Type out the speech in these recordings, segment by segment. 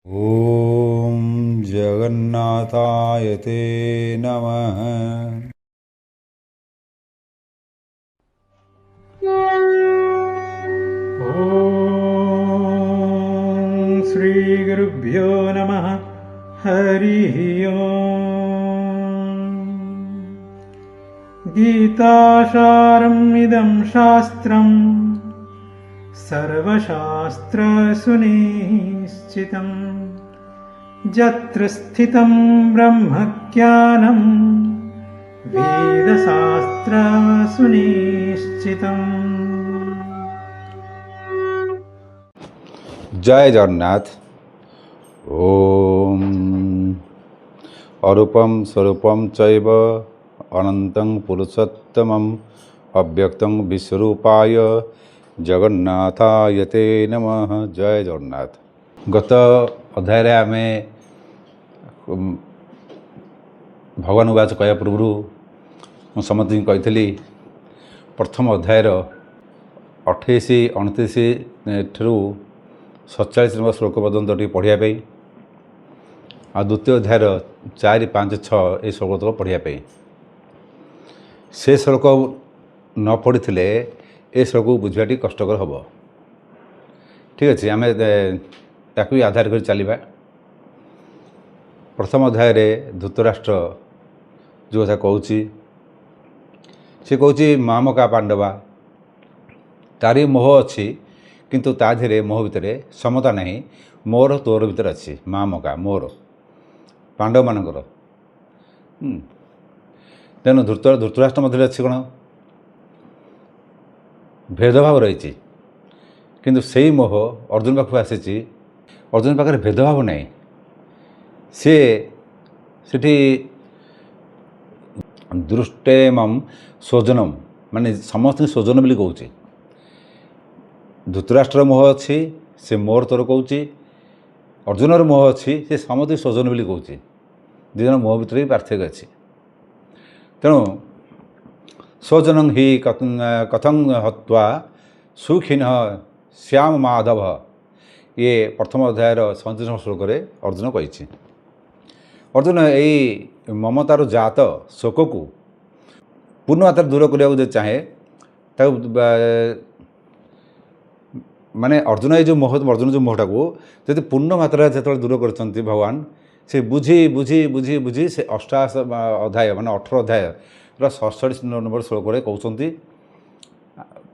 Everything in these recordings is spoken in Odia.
ॐ जगन्नाथाय ते नमः। ॐ श्रीगुरुभ्यो नमः। हरिः ओम्। गीतासारम् इदं शास्त्रम् सर्वशास्त्रसुनिश्चितम् यत्र स्थितं ब्रह्मज्ञानं वेदशास्त्रसुनिश्चितम्। जय जगन्नाथ। ओम अरूपम स्वरूपम चैव अनंतं पुरुषोत्तमं अव्यक्तं विश्वरूपाय जगन्नाथाय ते नमः। जय जगन्नाथ। गत अध्याय आमे भगवान वाच कहया पूर्व समस्त कही प्रथम अध्यायर 28-29 ठू 47 नंबर श्लोक पर्यंत टी पढ़ापी आ द्वितीय अध्यायर 4, 5, 6 ये श्लोक तक पढ़ापी से श्लोक न पढ़ी ए श्लोक बुझा कष्टकर हम। ठीक अच्छे आम ताकू आधार कर चलवा। प्रथम अध्याय धृतराष्ट्र जो कथा कहूँ सी कहूँ मामका पांडवा तारी मोह अच्छी किंतु ता धीरे मोह भितर समता नहीं मोर तोर भितर अच्छी मामका मोर पांडव मानकर तेणु धृतराष्ट्र मध्य अच्छी कौन भेदभाव रही किंतु से मोह अर्जुन पाखु आसी अर्जुन पाखे भेदभाव नहीं सी सेठी दृष्टेम स्वजनम माने समस्त स्वजन बोली कहूँ। धृतराष्ट्र मोह अच्छी से मोर तोर कहूँ अर्जुनर मोह अच्छी से समस्त स्वजन बोली कहूँ। दुजन मोह भितर भी पार्थक्य अच्छी तेणु स्वजन ही कथं हत्वा सुखिन श्याम माधव ये प्रथम अध्यायर 37 श्लोक अर्जुन कही। अर्जुन यही ममतार जात शोक को पूर्ण मात्रा दूर करने चाहे माने अर्जुन ये जो मोह अर्जुन जो मोहटा को जब पूर्ण मात्रा जो दूर कर भगवान से बुझी बुझी बुझी बुझी से 88 अध्याय माने 18 अध्याय 47 नंबर श्लोक कहते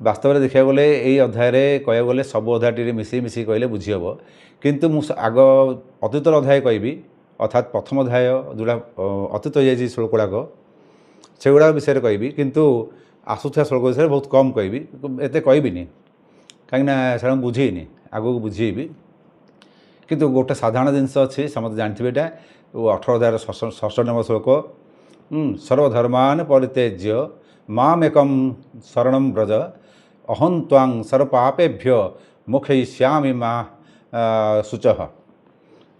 वास्तव में देखा गले यही अध्याय कह गले सब अध्याय मिसई मिसई कहले बुझी हम किंतु मुझे आग अतीतर अध्याय कहि अर्थात प्रथम अध्याय जोड़ा अतीत हो जाए श्लोक गुड़ाक से गुड़ा विषय कहि किंतु आसुवा श्लोक विषय बहुत कम कहि एत कहबिनी कहीं से बुझेनी आगू बुझेबी किंतु गोटे साधारण जिनस अच्छी समस्त जानते यहाँ 18 अध्याय 6 नंबर श्लोक सर्वधर्मान परित्यज्य मामेकं शरणं व्रज अहं त्वां सर्वपापेभ्यो मोक्षयिष्यामि मा शुचः।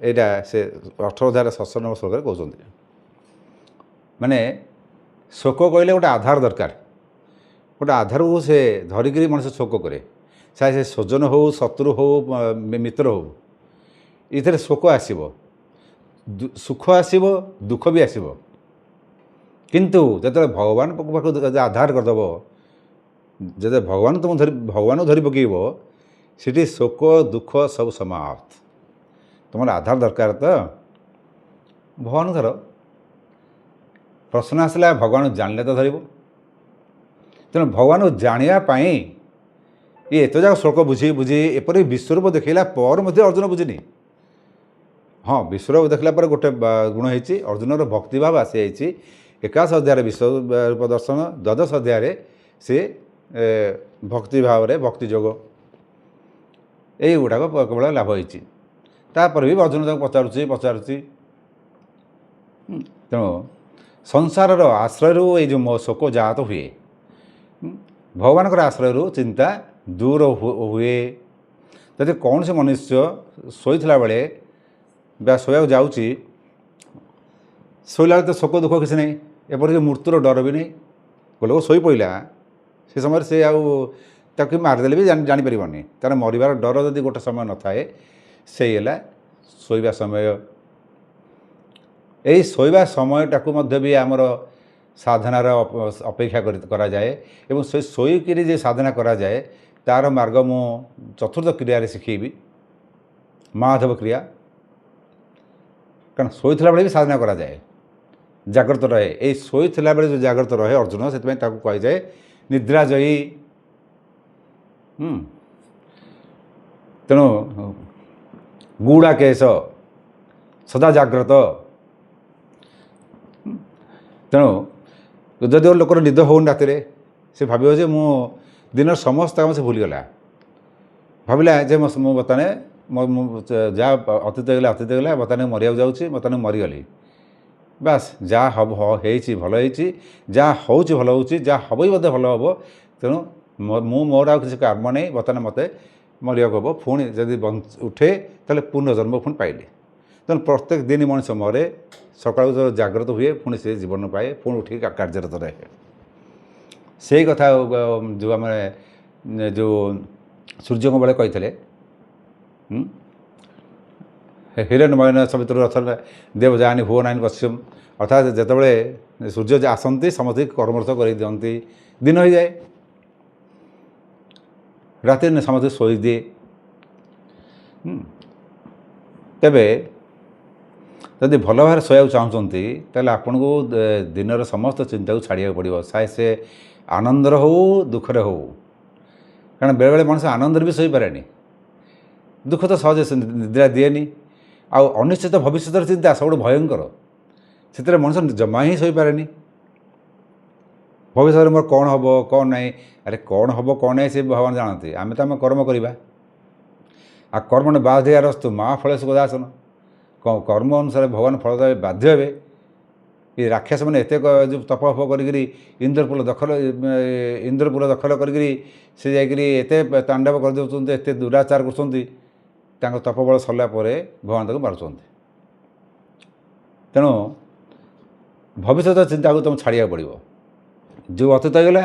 यहाँ से 18 अध्याय 7 नंबर श्लोक कहते माने शोक कहले गोटे आधार दरकार गोटे आधार को से धरिक मनुष्य शोक करे चाहे स्वजन हो शत्रु हो मित्र हो इधर शोक आसब सुख आसब दुख भी आसब किंतु जो भगवान पाख आधार करदेव जो भगवान तुम भगवान धरी पकेब से शोक दुख सब समाप्त तुम आधार दरकार तो भगवान धर प्रश्न आसला भगवान जानले तो धर तेणु भगवान जानापी ये एत जाक श्लोक बुझी बुझी एपरी विश्वरूप देखला पर अर्जुन बुझिनी। हाँ विश्वरूप देखला पर गोटे गुण होती अर्जुनर भक्तिभाव आसी जाइए 21 अध्याय विश्वरूप दर्शन 12 अध्याय से भक्तिभाव भक्ति जोग यही गुड़ाक केवल लाभ होती भी अर्जुन तक पचारुची पचारुची तेणु संसार आश्रय ये जो शोक जात हुए भगवान आश्रय चिंता दूर हुए जब कौन से मनुष्य शोला बेले शोया जाऊँगी शोला तो शोक दुख किसी नहीं एपरिक मृत्युर डर भी नहीं लोक शोई पड़ा से समय से आदि मारिदेले भी जापर तार मरबार डर जदि गोटे समय न थाए से ଶୋଇବା ସମୟ, ଏହି ଶୋଇବା ସମୟଟାକୁ ମଧ୍ୟ ବି ଆମର ସାଧନାର ଅପେକ୍ଷା କରାଯାଏ ଏବଂ ସେ ଶୋଇକିରି ଯେ ସାଧନା କରାଯାଏ ତା'ର ମାର୍ଗ ମୁଁ ଚତୁର୍ଥ କ୍ରିୟାରେ ଶିଖେଇବି, ମହାଧବ କ୍ରିୟା। କାରଣ ଶୋଇଥିଲା ବେଳେ ବି ସାଧନା କରାଯାଏ, ଜାଗ୍ରତ ରହେ। ଏଇ ଶୋଇଥିଲା ବେଳେ ଯେଉଁ ଜାଗ୍ରତ ରହେ ଅର୍ଜୁନ, ସେଥିପାଇଁ ତାକୁ କୁହାଯାଏ ନିଦ୍ରାଜୟୀ। ତେଣୁ ଗୁଡ଼ାକେଶ, ସଦା ଜାଗ୍ରତ। ତେଣୁ ଯଦି ଲୋକର ନିଦ ହେଉନି ରାତିରେ, ସେ ଭାବିବ ଯେ ମୁଁ ଦିନର ସମସ୍ତ କାମ ସେ ଭୁଲିଗଲା, ଭାବିଲା ଯେ ମୁଁ ବର୍ତ୍ତମାନ ଯାହା ଅତୀତ ହେଇଗଲା ଅତୀତ ହେଇଗଲା, ବର୍ତ୍ତମାନ ମରିବାକୁ ଯାଉଛି, ବର୍ତ୍ତମାନ ମରିଗଲି, ବାସ୍ ଯାହା ହେବ ହେଇଛି ଭଲ ହେଇଛି, ଯାହା ହେଉଛି ଭଲ ହେଉଛି, ଯାହା ହେବ ବି ମଧ୍ୟ ଭଲ ହେବ। ତେଣୁ ମୁଁ ମୋର ଆଉ କିଛି କର୍ମ ନାହିଁ, ବର୍ତ୍ତମାନ ମୋତେ ମରିବାକୁ ହେବ। ପୁଣି ଯଦି ଉଠେ ତାହେଲେ ପୁନର୍ଜନ୍ମ ପୁଣି ପାଇଲି। ତେଣୁ ପ୍ରତ୍ୟେକ ଦିନ ମଣିଷ ମରେ, ସକାଳୁ ଜାଗ୍ରତ ହୁଏ, ପୁଣି ସେ ଜୀବନ ପାଏ, ପୁଣି ଉଠିକି କାର୍ଯ୍ୟରତ ରହେ। ସେଇ କଥା ଯେଉଁ ଆମେ ଯେଉଁ ସୂର୍ଯ୍ୟଙ୍କ ବେଳେ କହିଥିଲେ, ହିରଣ୍ୟମୟନ ସବିତୃ ରଥ ଦେବଯାନୀ ଭୁବନାନୀ ପଶ୍ଚିମ, ଅର୍ଥାତ୍ ଯେତେବେଳେ ସୂର୍ଯ୍ୟ ଆସନ୍ତି ସମସ୍ତେ କର୍ମରତ କରିଦିଅନ୍ତି, ଦିନ ହୋଇଯାଏ, ରାତିରେ ସମସ୍ତେ ଶୋଇଦିଏ। ତେବେ ଯଦି ଭଲ ଭାବରେ ଶୋଇବାକୁ ଚାହୁଁଛନ୍ତି ତାହେଲେ ଆପଣଙ୍କୁ ଦିନର ସମସ୍ତ ଚିନ୍ତାକୁ ଛାଡ଼ିବାକୁ ପଡ଼ିବ, ସେ ଆନନ୍ଦର ହେଉ ଦୁଃଖରେ ହେଉ। କାରଣ ବେଳେବେଳେ ମଣିଷ ଆନନ୍ଦରେ ବି ଶୋଇପାରେନି, ଦୁଃଖ ତ ସହଜେ ନିଦ୍ରା ଦିଏନି। ଆଉ ଅନିଶ୍ଚିତ ଭବିଷ୍ୟତର ଚିନ୍ତା ସବୁଠୁ ଭୟଙ୍କର, ସେଥିରେ ମଣିଷ ଜମା ହିଁ ଶୋଇପାରେନି। ଭବିଷ୍ୟତରେ ମୋର କ'ଣ ହେବ କ'ଣ ନାହିଁ, ଆରେ କ'ଣ ହେବ କ'ଣ ନାହିଁ ସେ ଭଗବାନ ଜାଣନ୍ତି, ଆମେ ତ ଆମେ କର୍ମ କରିବା। ଆଉ କର୍ମଣ ବାଧ୍ୟାରସ୍ତୁ ମା ଫଳେଷୁ କଦାସନ, କର୍ମ ଅନୁସାରେ ଭଗବାନ ଫଳ ଦେବେ, ବାଧ୍ୟ ହେବେ। ଏ ରାକ୍ଷସମାନେ ଏତେ ଯେଉଁ ତପଫ କରିକିରି ଇନ୍ଦ୍ରପୁର ଦଖଲ କରିକିରି ସେ ଯାଇକରି ଏତେ ତାଣ୍ଡବ କରିଦେଉଛନ୍ତି, ଏତେ ଦୁରାଚାର କରୁଛନ୍ତି, ତାଙ୍କ ତପବଳ ସରିଲା ପରେ ଭଗବାନ ତାକୁ ମାରୁଛନ୍ତି। ତେଣୁ ଭବିଷ୍ୟତ ଚିନ୍ତାକୁ ତୁମକୁ ଛାଡ଼ିବାକୁ ପଡ଼ିବ। ଯେଉଁ ଅତୀତ ହେଇଗଲା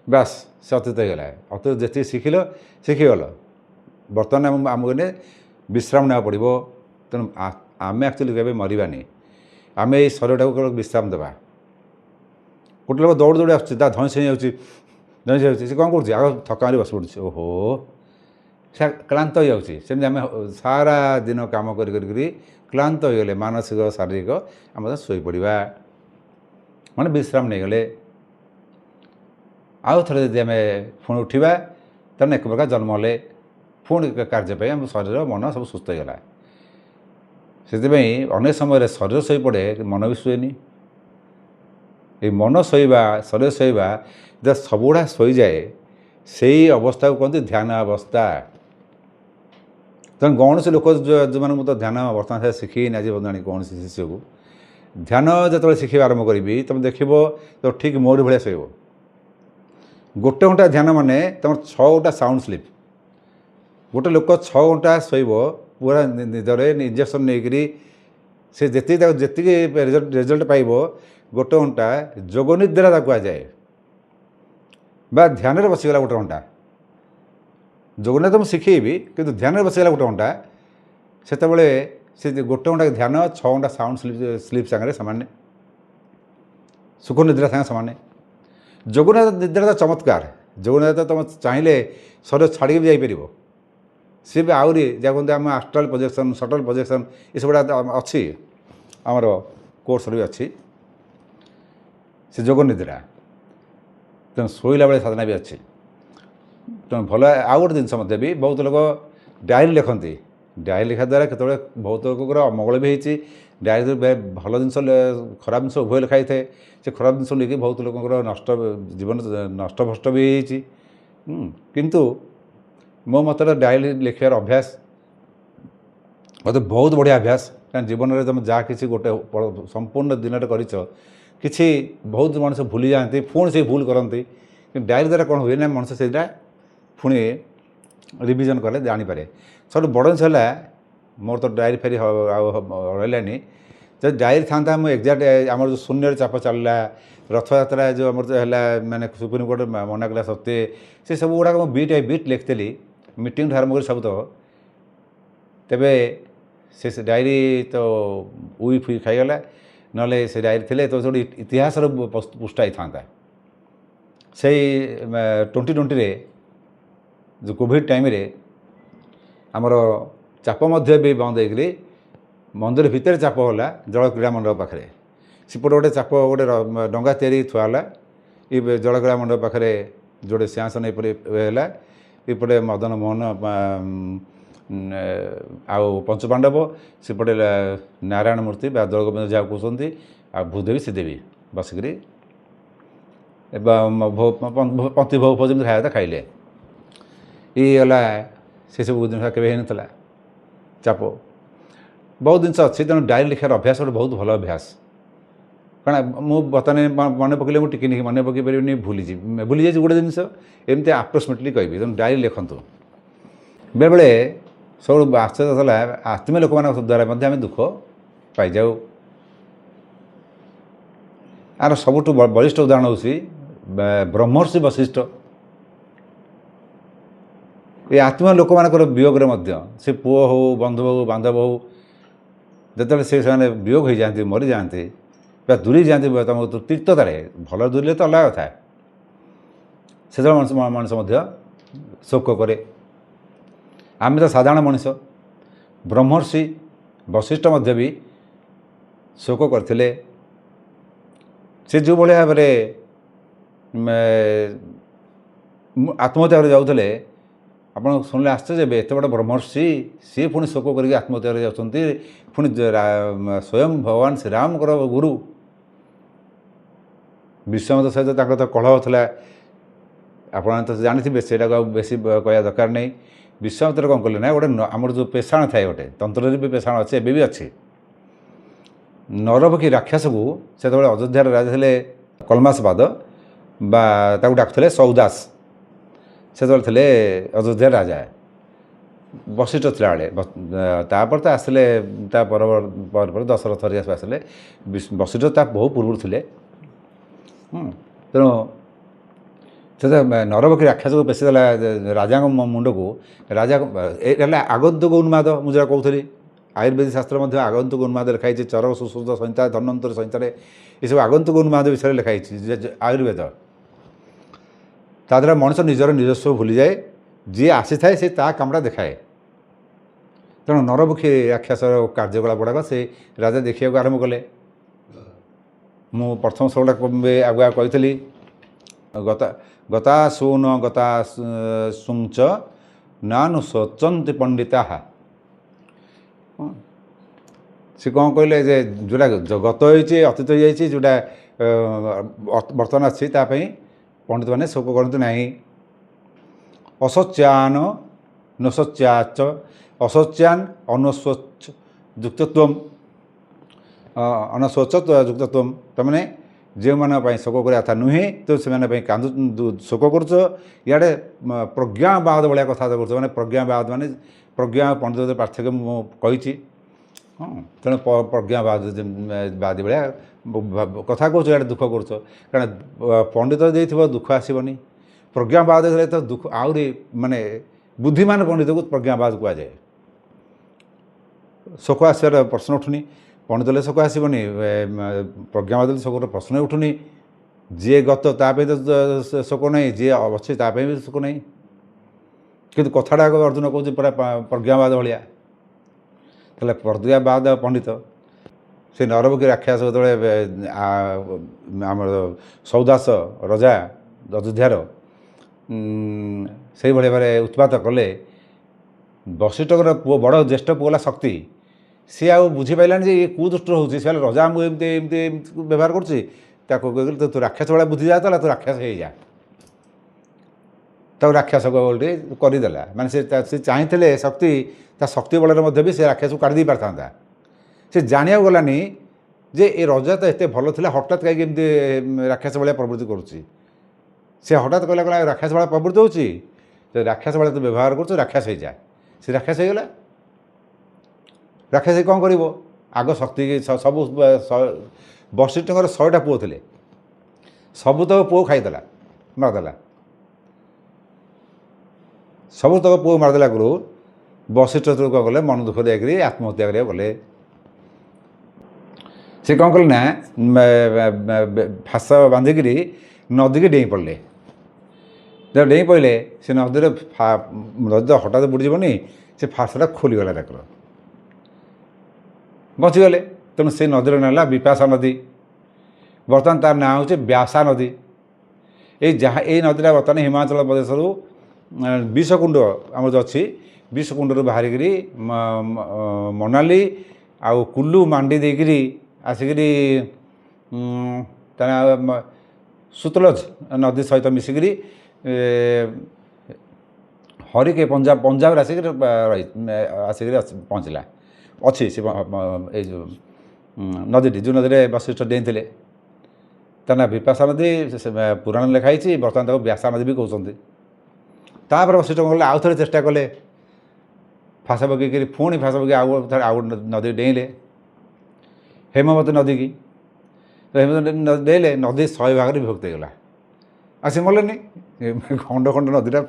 ବାସ୍ ସେ ଅତୀତ ହେଇଗଲା, ଅତୀତ ଯେତିକି ଶିଖିଗଲ, ବର୍ତ୍ତମାନ ଆମକୁ ଏନେ ବିଶ୍ରାମ ନେବାକୁ ପଡ଼ିବ। ତେଣୁ ଆମେ ଆକ୍ଚୁଆଲି କେବେ ମରିବାନି, ଆମେ ଏଇ ଶରୀରଟାକୁ କେବଳ ବିଶ୍ରାମ ଦେବା। ଗୋଟେ ଲୋକ ଦୌଡ଼ି ଦୌଡ଼ି ଆସୁଛି, ତା ଧଇଁ ହେଇଯାଉଛି, ସେ କ'ଣ କରୁଛି, ଆଗ ଥକାରେ ବସି ପଡ଼ୁଛି, ଓହୋ ସେ କ୍ଳାନ୍ତ ହେଇଯାଉଛି। ସେମିତି ଆମେ ସାରା ଦିନ କାମ କରିକରି କ୍ଳାନ୍ତ ହୋଇଗଲେ, ମାନସିକ ଶାରୀରିକ, ଆମେ ଶୋଇପଡ଼ିବା, ମାନେ ବିଶ୍ରାମ ନେଇଗଲେ। ଆଉ ଥରେ ଯଦି ଆମେ ପୁଣି ଉଠିବା ତାହେଲେ ଏକ ପ୍ରକାର ଜନ୍ମ ହେଲେ, ପୁଣି କାର୍ଯ୍ୟ ପାଇଁ ଆମ ଶରୀର ମନ ସବୁ ସୁସ୍ଥ ହେଇଗଲା। ସେଥିପାଇଁ ଅନେକ ସମୟରେ ଶରୀର ଶୋଇପଡ଼େ, ମନ ବି ଶୁଏନି। ଏଇ ମନ ଶୋଇବା, ଶରୀର ଶୋଇବା, ଯେତେବେଳେ ସବୁଗୁଡ଼ା ଶୋଇଯାଏ ସେଇ ଅବସ୍ଥାକୁ କୁହନ୍ତି ଧ୍ୟାନ ଅବସ୍ଥା। ତେଣୁ କୌଣସି ଲୋକ ଯେଉଁମାନଙ୍କୁ ତ ଧ୍ୟାନ ବର୍ତ୍ତମାନ ସାରା ଶିଖିନି, ଆଜି ଜାଣି କୌଣସି ଶିଷ୍ୟକୁ ଧ୍ୟାନ ଯେତେବେଳେ ଶିଖିବା ଆରମ୍ଭ କରିବି, ତୁମେ ଦେଖିବ ତ ଠିକ୍ ମୋରି ଭଳିଆ ଶୋଇବ। 1 ଘଣ୍ଟା ଧ୍ୟାନ ମାନେ ତୁମର 6 ଘଣ୍ଟା ସାଉଣ୍ଡ ସ୍ଲିପ୍। ଗୋଟେ ଲୋକ 6 ଘଣ୍ଟା ଶୋଇବ ପୁରା ନିଦରେ ଇଞ୍ଜେକ୍ସନ୍ ନେଇକରି, ସେ ଯେତିକି ରେଜଲ୍ଟ ପାଇବ, 1 ଘଣ୍ଟା ଯୋଗ ନିଦ୍ରା ତାକୁ କୁହାଯାଏ। ବା ଧ୍ୟାନରେ ବସିଗଲା 1 ଘଣ୍ଟା, ଯୋଗ ନିଦ୍ରା ତ ମୁଁ ଶିଖେଇବି, କିନ୍ତୁ ଧ୍ୟାନରେ ବସିଗଲା 1 ଘଣ୍ଟା, ସେତେବେଳେ ସେ 1 ଘଣ୍ଟା ଧ୍ୟାନ 6 ଘଣ୍ଟା ସାଉଣ୍ଡ ସ୍ଲିପ୍ ସାଙ୍ଗରେ ସମାନ, ସୁଖ ନିଦ୍ରା ସାଙ୍ଗେ ସମାନ। ଯୋଗ ନିଦ୍ରା ତ ଚମତ୍କାର, ଯୋଗ ନିଦ୍ରା ତ ତୁମେ ଚାହିଁଲେ ଶରୀର ଛାଡ଼ିକି ବି ଯାଇପାରିବ। ସିଏ ବି ଆହୁରି ଯାହା କୁହନ୍ତି ଆମ ଆଷ୍ଟ୍ରାଲ ପ୍ରୋଜେକ୍ସନ୍, ସଟଲ୍ ପ୍ରୋଜେକ୍ସନ୍, ଏସବୁଗୁଡ଼ା ଅଛି, ଆମର କୋର୍ସରେ ବି ଅଛି ସେ ଯୋଗ ନିଦ୍ରା। ତେଣୁ ଶୋଇଲା ବେଳେ ସାଧନା ବି ଅଛି। ତେଣୁ ଭଲ। ଆଉ ଗୋଟେ ଜିନିଷ ମଧ୍ୟ ବି ବହୁତ ଲୋକ ଡାଏରୀ ଲେଖନ୍ତି, ଡାଏରୀ ଲେଖା ଦ୍ୱାରା କେତେବେଳେ ବହୁତ ଲୋକଙ୍କର ଅମଙ୍ଗଳ ବି ହେଇଛି। ଡାଏରୀରେ ଭଲ ଜିନିଷ ଖରାପ ଜିନିଷ ଉଭୟ ଲେଖା ହେଇଥାଏ, ସେ ଖରାପ ଜିନିଷ ନେଇକି ବହୁତ ଲୋକଙ୍କର ଜୀବନ ନଷ୍ଟଭ୍ରଷ୍ଟ ବି ହେଇଛି। କିନ୍ତୁ ମୋ ମତରେ ଡାଏରୀ ଲେଖିବାର ଅଭ୍ୟାସ ମୋତେ ବହୁତ ବଢ଼ିଆ ଅଭ୍ୟାସ। କାରଣ ଜୀବନରେ ତୁମେ ଯାହା କିଛି ଗୋଟେ ସମ୍ପୂର୍ଣ୍ଣ ଦିନରେ କରିଛ, କିଛି ବହୁତ ମଣିଷ ଭୁଲି ଯାଆନ୍ତି, ପୁଣି ସେ ଭୁଲ କରନ୍ତି। କିନ୍ତୁ ଡାଏରୀ ଦ୍ୱାରା କ'ଣ ହୁଏ ନା, ମଣିଷ ସେଇଟା ପୁଣି ରିଭିଜନ୍ କଲେ ଜାଣିପାରେ। ସବୁଠୁ ବଡ଼ ଜିନିଷ ହେଲା, ମୋର ତ ଡାଏରୀ ଫେରି ଆଉ ରହିଲାନି। ଯଦି ଡାଏରୀ ଥାନ୍ତା, ମୁଁ ଏକ୍ଜାକ୍ଟ ଆମର ଯେଉଁ ଶୂନ୍ୟରେ ଚାପ ଚାଲିଲା, ରଥଯାତ୍ରା ଯେଉଁ ଆମର ହେଲା, ମାନେ ସୁପ୍ରିମକୋର୍ଟ ମନା କଲା ସତ୍ତ୍ୱେ, ସେ ସବୁ ଗୁଡ଼ାକ ମୁଁ ବିଟ୍ ଲେଖିଥିଲି, ମିଟିଂଠୁ ଆରମ୍ଭ କରି ସବୁ। ତ ତେବେ ସେ ଡାଏରୀ ତ ଉଇ ଫୁଇ ଖାଇଗଲା, ନହେଲେ ସେ ଡାଏରୀ ଥିଲେ ତ ଗୋଟେ ଇତିହାସର ପୃଷ୍ଠା ହେଇଥାନ୍ତା। ସେଇ 2020ରେ ଯେଉଁ କୋଭିଡ଼ ଟାଇମ୍ରେ ଆମର ଚାପ ମଧ୍ୟ ବି ବନ୍ଦ ହେଇକରି ମନ୍ଦିର ଭିତରେ ଚାପ ହେଲା ଜଳ କ୍ରୀଡ଼ା ମଣ୍ଡପ ପାଖରେ। ସେପଟେ ଗୋଟେ ଚାପ ଗୋଟେ ଡଙ୍ଗା ତିଆରି ଥୁଆ ହେଲା, ଏ ଜଳ କ୍ରୀଡ଼ା ମଣ୍ଡପ ପାଖରେ ଯୋଡ଼େ ସିଂହାସନ ଏପରି ହେଲା, ଏପଟେ ମଦନ ମୋହନ ଆଉ ପଞ୍ଚପାଣ୍ଡବ, ସେପଟେ ନାରାୟଣ ମୂର୍ତ୍ତି ବା ଦୋଳଗୋବିନ୍ଦ ଯାହାକୁ କହୁଛନ୍ତି, ଆଉ ଭୂଦେବୀ ଶ୍ରୀଦେବୀ ବସିକରି ପନ୍ତି ଭୋଗ ଯେମିତି ଖାଇବା କଥା ଖାଇଲେ। ଇଏ ହେଲା ସେସବୁ ଜିନିଷ କେବେ ହେଇନଥିଲା। ଚାପ ବହୁତ ଜିନିଷ ଅଛି, ତେଣୁ ଡାଏରୀ ଲେଖିବାର ଅଭ୍ୟାସ ଗୋଟେ ବହୁତ ଭଲ ଅଭ୍ୟାସ। କାରଣ ମୁଁ ବର୍ତ୍ତମାନ ମନେ ପକେଇଲେ ମୁଁ ଟିକେ ମନେ ପକାଇ ପାରିବିନି, ଭୁଲିଯାଇଛି ଗୋଟେ ଜିନିଷ, ଏମିତି ଆପ୍ରୋକ୍ସିମେଟଲି କହିବି। ତେଣୁ ଡାଏରୀ ଲେଖନ୍ତୁ। ବେଳେବେଳେ ସବୁ ଆଶ୍ଚର୍ଯ୍ୟ ଥିଲା, ଆତ୍ମୀୟ ଲୋକମାନଙ୍କ ଦ୍ୱାରା ମଧ୍ୟ ଆମେ ଦୁଃଖ ପାଇଯାଉ। ଆର ସବୁଠୁ ବଳିଷ୍ଠ ଉଦାହରଣ ହେଉଛି ବ୍ରହ୍ମର୍ଷି ବଶିଷ୍ଠ। ଏ ଆତ୍ମୀୟ ଲୋକମାନଙ୍କର ବିୟୋଗରେ ମଧ୍ୟ ସେ ପୁଅ ହେଉ, ବନ୍ଧୁ ହେଉ, ବାନ୍ଧବ ହେଉ, ଯେତେବେଳେ ସେମାନେ ବିୟୋଗ ହୋଇଯାଆନ୍ତି, ମରିଯାଆନ୍ତି ବା ଦୂରେଇ ଯାଆନ୍ତି ତମ ତିକ୍ତତାରେ, ଭଲ ଦୂରିଲେ ତ ଅଲଗା କଥା, ସେତେବେଳେ ମଣିଷ ମଧ୍ୟ ଶୋକ କରେ। ଆମେ ତ ସାଧାରଣ ମଣିଷ। ବ୍ରହ୍ମର୍ଷି ବଶିଷ୍ଠ ମଧ୍ୟ ବି ଶୋକ କରିଥିଲେ। ସେ ଯେଉଁଭଳି ଭାବରେ ଆତ୍ମହତ୍ୟା କରି ଯାଉଥିଲେ, ଆପଣ ଶୁଣିଲେ ଆଶ୍ଚର୍ଯ୍ୟ ହେବେ, ଏତେ ବଡ଼ ବ୍ରହ୍ମର୍ଷି ସିଏ ପୁଣି ଶୋକ କରିକି ଆତ୍ମହତ୍ୟା କରି ଯାଉଛନ୍ତି। ପୁଣି ସ୍ୱୟଂ ଭଗବାନ ଶ୍ରୀରାମଙ୍କର ଗୁରୁ ବିଶ୍ୱାମିତ୍ର ସହିତ ତାଙ୍କର ତ କଳହ ଥିଲା, ଆପଣ ତ ଜାଣିଥିବେ, ସେଇଟାକୁ ଆଉ ବେଶୀ କହିବା ଦରକାର ନାହିଁ। ବିଶ୍ୱାମିତ୍ର କ'ଣ କଲେ ନା, ଗୋଟେ ଆମର ଯେଉଁ ପେଷାଣ ଥାଏ, ଗୋଟେ ତନ୍ତ୍ରରେ ବି ପେଷାଣ ଅଛି, ଏବେ ବି ଅଛି। ନରପକ୍ଷୀ ରାକ୍ଷସକୁ ସେତେବେଳେ ଅଯୋଧ୍ୟାର ରାଜା ଥିଲେ କଲମାସବାଦ, ବା ତାକୁ ଡାକୁଥିଲେ ସୌଦାସ। ସେତେବେଳେ ଥିଲେ ଅଯୋଧ୍ୟାର ରାଜା, ବଶିଷ୍ଠ ଥିଲାବେଳେ। ତାପରେ ତ ଆସିଲେ ତା ପରେ ଦଶରଥ ହରିକା ସବୁ ଆସିଲେ। ବଶିଷ୍ଠ ତା ବହୁ ପୂର୍ବରୁ ଥିଲେ। ତେଣୁ ସେଟା ନରପକ୍ଷୀ ରାକ୍ଷସକୁ ପେଶି ଦେଲା ରାଜାଙ୍କ ମୁଣ୍ଡକୁ। ରାଜା ହେଲା ଆଗନ୍ତୁକ ଉନ୍ମାଦ, ମୁଁ ଯାହା କହୁଥିଲି। ଆୟୁର୍ବେଦିକ ଶାସ୍ତ୍ର ମଧ୍ୟ ଆଗନ୍ତୁକ ଉନ୍ମାଦ ଲେଖା ହେଇଛି। ଚରକ ସୁଶ୍ରୁତ ସଂହିତା, ଧନ୍ୱନ୍ତରୀ ସଂହିତାରେ ଏସବୁ ଆଗନ୍ତୁକ ଉନ୍ମାଦ ବିଷୟରେ ଲେଖା ହେଇଛି ଆୟୁର୍ବେଦ। ତା ଦ୍ୱାରା ମଣିଷ ନିଜସ୍ୱ ଭୁଲିଯାଏ, ଯିଏ ଆସିଥାଏ ସେ ତା କାମଟା ଦେଖାଏ। ତେଣୁ ନରପକ୍ଷୀ ରାକ୍ଷସର କାର୍ଯ୍ୟକଳାପ ଗୁଡ଼ାକ ସେ ରାଜା ଦେଖିବାକୁ ଆରମ୍ଭ କଲେ। ମୁଁ ପ୍ରଥମ ଶ୍ଲୋକଟା ଆଗୁଆ କହିଥିଲି, ଗତା ଶୂନ ଗତା ଶୁଞ୍ଚ ନାନୁ ଶୋଚନ୍ତି ପଣ୍ଡିତା। ସେ କ'ଣ କହିଲେ, ଯେ ଯେଉଁଟା ଗତ ହୋଇଛି, ଅତୀତ ହୋଇଯାଇଛି, ଯେଉଁଟା ବର୍ତ୍ତମାନ ଅଛି, ତା ପାଇଁ ପଣ୍ଡିତମାନେ ଶୋକ କରନ୍ତି ନାହିଁ। ଅଶୋଚ୍ୟାନ ନଶୋଚ୍ୟାଚ ଅଶୋଚ୍ୟାନ ଅନଶୋଚ ଯୁକ୍ତତ୍ୱମ୍ ଅନଶୋଚ ଯୁକ୍ତତ୍ୱମ୍। ତା'ମାନେ ଯେଉଁମାନଙ୍କ ପାଇଁ ଶୋକ କରିବା କଥା ନୁହେଁ, ତ ସେମାନଙ୍କ ପାଇଁ ଶୋକ କରୁଛ। ଇଆଡ଼େ ପ୍ରଜ୍ଞାବାଦ ଭଳିଆ କଥାବାର୍ତ୍ତା କରୁଛ। ମାନେ ପ୍ରଜ୍ଞାବାଦ ମାନେ ପ୍ରଜ୍ଞା ପଣ୍ଡିତ ଭିତରେ ପାର୍ଥକ୍ୟ ମୁଁ କହିଛି। ତେଣୁ ପ୍ରଜ୍ଞାବାଦୀ ଭଳିଆ କଥା କହୁଛ, ଇଆଡ଼େ ଦୁଃଖ କରୁଛ। କାରଣ ପଣ୍ଡିତ ଦେଇଥିବ ଦୁଃଖ ଆସିବନି। ପ୍ରଜ୍ଞାବାଦ ହେଲେ ତ ଦୁଃଖ ଆହୁରି, ମାନେ ବୁଦ୍ଧିମାନ ପଣ୍ଡିତକୁ ପ୍ରଜ୍ଞାବାଦ କୁହାଯାଏ। ଶୋକ ଆସିବାର ପ୍ରଶ୍ନ ଉଠୁନି। ପଣ୍ଡିତ ହେଲେ ଶୋକ ଆସିବନି, ପ୍ରଜ୍ଞାବାଦ ହେଲେ ଶୋକର ପ୍ରଶ୍ନ ଉଠୁନି। ଯିଏ ଗତ ତା ପାଇଁ ତ ଶୋକ ନାହିଁ, ଯିଏ ଅଛି ତା ପାଇଁ ବି ଶୋକ ନାହିଁ। କିନ୍ତୁ କଥାଟା ଅର୍ଜୁନ କହୁଛି ପୁରା ପ୍ରଜ୍ଞାବାଦ ଭଳିଆ। ତାହେଲେ ପ୍ରଜ୍ଞାବାଦ ପଣ୍ଡିତ ସେ ନରପକ୍ଷୀ ରାକ୍ଷସ ଯେତେବେଳେ ଆମର ସୌଦାସ ରଜା ଅଯୋଧ୍ୟାର ସେଇଭଳି ଭାବରେ ଉତ୍ପାତ କଲେ। ବଶିଷ୍ଠଙ୍କର ପୁଅ, ବଡ଼ ଜ୍ୟେଷ୍ଠ ପୁଅ ହେଲା ଶକ୍ତି। ସିଏ ଆଉ ବୁଝିପାରିଲାନି ଯେ ଇଏ କୁଦୃଷ୍ଟ ହେଉଛି। ସେ ହେଲେ ରଜା ଆମକୁ ଏମିତି ଏମିତି ବ୍ୟବହାର କରୁଛି। ତାକୁ କହିଲେ ତୁ ରାକ୍ଷସ ଭଳିଆ ବୁଦ୍ଧି ଯାଆ, ତାହେଲେ ତୁ ରାକ୍ଷସ ହେଇଯା। ତାକୁ ରାକ୍ଷସ ଗୋଟେ କରିଦେଲା। ମାନେ ସେ ଚାହିଁଥିଲେ ଶକ୍ତି, ତା ଶକ୍ତି ବଳରେ ମଧ୍ୟ ବି ସେ ରାକ୍ଷସକୁ କାଢ଼ି ଦେଇ ପାରିଥାନ୍ତା। ସେ ଜାଣିବାକୁ ଗଲାନି ଯେ ଏ ରଜା ତ ଏତେ ଭଲ ଥିଲା, ହଠାତ୍ କାହିଁକି ଏମିତି ରାକ୍ଷସ ଭଳିଆ ପ୍ରବୃତ୍ତି କରୁଛି। ସେ ହଠାତ୍ କହିଲା ରାକ୍ଷସ ଭଳିଆ ପ୍ରବୃତ୍ତି ହେଉଛି, ତ ରାକ୍ଷସ ଭଳିଆ ତୁ ବ୍ୟବହାର କରୁଛୁ, ରାକ୍ଷସ ହେଇଯା। ସେ ରାକ୍ଷସ ହେଇଗଲା। ରାକ୍ଷସ କ'ଣ କରିବ? ଆଗ ଶକ୍ତି ସବୁ ବଶିଷ୍ଠଙ୍କର 100ଟା ପୁଅ ଥିଲେ, ସବୁତକ ପୁଅ ଖାଇଦେଲା, ମାରିଦେଲା। ସବୁତକ ପୁଅ ମାରିଦେଲା ଆଗରୁ ବଶିଷ୍ଠ ଯେତେବେଳେ କ'ଣ କଲେ ମନ ଦୁଃଖ ଦେଇକରି ଆତ୍ମହତ୍ୟା କରିବାକୁ ଗଲେ। ସେ କ'ଣ କଲେ ନା ଫାସ ବାନ୍ଧିକିରି ନଦୀକି ଡେଇଁ ପଡ଼ିଲେ। ଯେତେବେଳେ ଡେଇଁ ପଡ଼ିଲେ ସେ ନଦୀ ତ ହଠାତ୍ ବୁଡ଼ିଯିବନି, ସେ ଫାସଟା ଖୋଲିଗଲା ତାଙ୍କର, ବଞ୍ଚିଗଲେ। ତେଣୁ ସେ ନଦୀର ନାଁ ହେଲା ବିପାଶା ନଦୀ। ବର୍ତ୍ତମାନ ତାର ନାଁ ହେଉଛି ବ୍ୟାସା ନଦୀ। ଏଇ ନଦୀଟା ବର୍ତ୍ତମାନ ହିମାଚଳ ପ୍ରଦେଶରୁ ବିଷକୁଣ୍ଡ ଆମର ଯେଉଁ ଅଛି, ବିଷକୁଣ୍ଡରୁ ବାହାରିକିରି ମନାଲି ଆଉ କୁଲ୍ଲୁ ମାଣ୍ଡି ଦେଇକରି ଆସିକିରି ସୁତଲଜ ନଦୀ ସହିତ ମିଶିକିରି ହରିକେ ପଞ୍ଜାବରେ ଆସିକିରି ପହଞ୍ଚିଲା ଅଛି। ସେ ଏଇ ଯେଉଁ ନଦୀଟି, ଯେଉଁ ନଦୀରେ ବଶିଷ୍ଠ ଡେଇଁଥିଲେ, ତା ନା ବିପାଶା ନଦୀ। ପୁରାଣ ଲେଖା ହେଇଛି, ବର୍ତ୍ତମାନ ତାକୁ ବ୍ୟାସା ନଦୀ ବି କହୁଛନ୍ତି। ତାପରେ ବଶିଷ୍ଠ କ'ଣ କଲେ, ଆଉ ଥରେ ଚେଷ୍ଟା କଲେ ଫାସ ପକେଇକିରି, ପୁଣି ଫାସ ପକେଇ ଆଉ ଗୋଟେ ନଦୀ ଡେଇଁଲେ, ହେମବତୀ ନଦୀକି। ହେମବତୀ ନଦୀ ଡେଇଁଲେ, ନଦୀ 100 ଭାଗରେ ବିଭକ୍ତ ହେଇଗଲା। ଆଉ ସେ ମଲେନି, ଖଣ୍ଡ ଖଣ୍ଡ ନଦୀଟା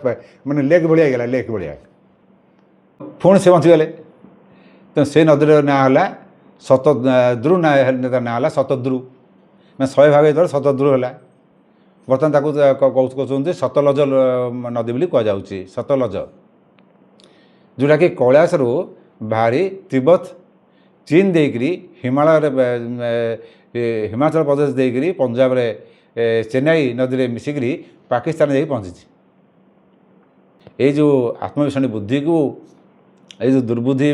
ମାନେ ଲେକ୍ ଭଳିଆ ହେଇଗଲା, ଲେକ୍ ଭଳିଆ। ପୁଣି ସେ ବଞ୍ଚିଗଲେ। ତେଣୁ ସେ ନଦୀର ନାଁ ହେଲା ଶତଦ୍ରୁ, ତା ନାଁ ହେଲା ଶତଦ୍ରୁ। ମାନେ 100 ଭାଗ ଯେତେବେଳେ ଶତଦ୍ରୁ ହେଲା, ବର୍ତ୍ତମାନ ତାକୁ କହୁଛନ୍ତି ସତଲଜ ନଦୀ ବୋଲି କୁହାଯାଉଛି। ସତଲଜ, ଯେଉଁଟାକି କୈଳାସରୁ ବାହାରି ତିବ୍ବତ, ଚୀନ ଦେଇକରି ହିମାଚଳ ପ୍ରଦେଶ ଦେଇକରି ପଞ୍ଜାବରେ ଚେନ୍ନାଇ ନଦୀରେ ମିଶିକିରି ପାକିସ୍ତାନ ଯାଇକି ପହଞ୍ଚିଛି। ଏଇ ଯେଉଁ ଆତ୍ମବିଷଣୀ ବୁଦ୍ଧିକୁ, ଏଇ ଯେଉଁ ଦୁର୍ବୁଦ୍ଧି,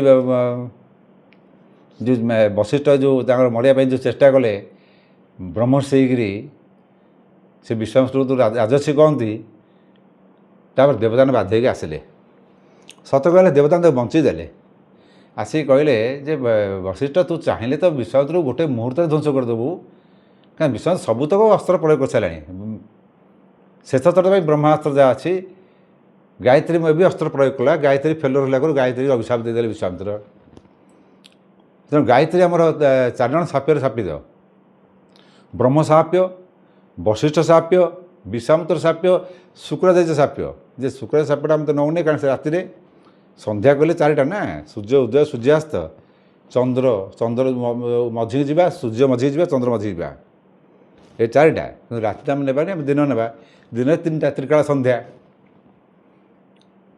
ଯେଉଁ ବଶିଷ୍ଠ ଯେଉଁ ତାଙ୍କର ମରିବା ପାଇଁ ଯେଉଁ ଚେଷ୍ଟା କଲେ, ବ୍ରହ୍ମର୍ଷି ହେଇକିରି ସେ ବିଶ୍ୱାମିତ୍ରକୁ ରାଜର୍ଷି କହନ୍ତି। ତାପରେ ଦେବଦାନ ବାଧ୍ୟ ହେଇକି ଆସିଲେ। ସତ କହିଲେ ଦେବଦାନ ତାକୁ ବଞ୍ଚେଇ ଦେଲେ। ଆସିକି କହିଲେ ଯେ ବଶିଷ୍ଠ, ତୁ ଚାହିଁଲେ ତ ବିଶ୍ୱାମିତ୍ରକୁ ଗୋଟେ ମୁହୂର୍ତ୍ତରେ ଧ୍ୱଂସ କରିଦେବୁ, କାରଣ ବିଶ୍ୱାମିତ୍ର ସବୁତକ ଅସ୍ତ୍ର ପ୍ରୟୋଗ କରିସାରିଲାଣି। ଶେଷଥର ପାଇଁ ବ୍ରହ୍ମାସ୍ତ୍ର ଯାହା ଅଛି, ଗାୟତ୍ରୀ ବି ଅସ୍ତ୍ର ପ୍ରୟୋଗ କଲା। ଗାୟତ୍ରୀ ଫେଲର ହେଲା ପରେ ଗାୟତ୍ରୀକୁ ଅଭିଶାପ ଦେଇଦେଲେ ବିଶ୍ୱାମିତ୍ର। ତେଣୁ ଗାୟତ୍ରୀ ଆମର 4 ଜଣ ସାପ୍ୟରେ ସାପିତ: ବ୍ରହ୍ମ ସାପ୍ୟ, ବଶିଷ୍ଠ ସାପ୍ୟ, ବିଶ୍ୱାମିତ୍ର ସାପ୍ୟ, ଶୁକ୍ରାଚାର୍ଯ୍ୟ ସାପ୍ୟ। ଯେ ଶୁକ୍ରାଚାର୍ଯ୍ୟ ସାପ୍ୟଟା ଆମେ ତ ନେଉନି, କାରଣ ସେ ରାତିରେ ସନ୍ଧ୍ୟା କହିଲେ 4ଟା ନା, ସୂର୍ଯ୍ୟ ଉଦୟ, ସୂର୍ଯ୍ୟାସ୍ତ, ଚନ୍ଦ୍ର ମଝିକି ଯିବା, ସୂର୍ଯ୍ୟ ମଝିକି ଯିବା, ଚନ୍ଦ୍ର ମଝିକି ଯିବା, ଏ 4ଟା। କିନ୍ତୁ ରାତିଟା ଆମେ ନେବାନି, ଆମେ ଦିନ ନେବା। ଦିନରେ 3ଟା, ତ୍ରିକାଳ ସନ୍ଧ୍ୟା।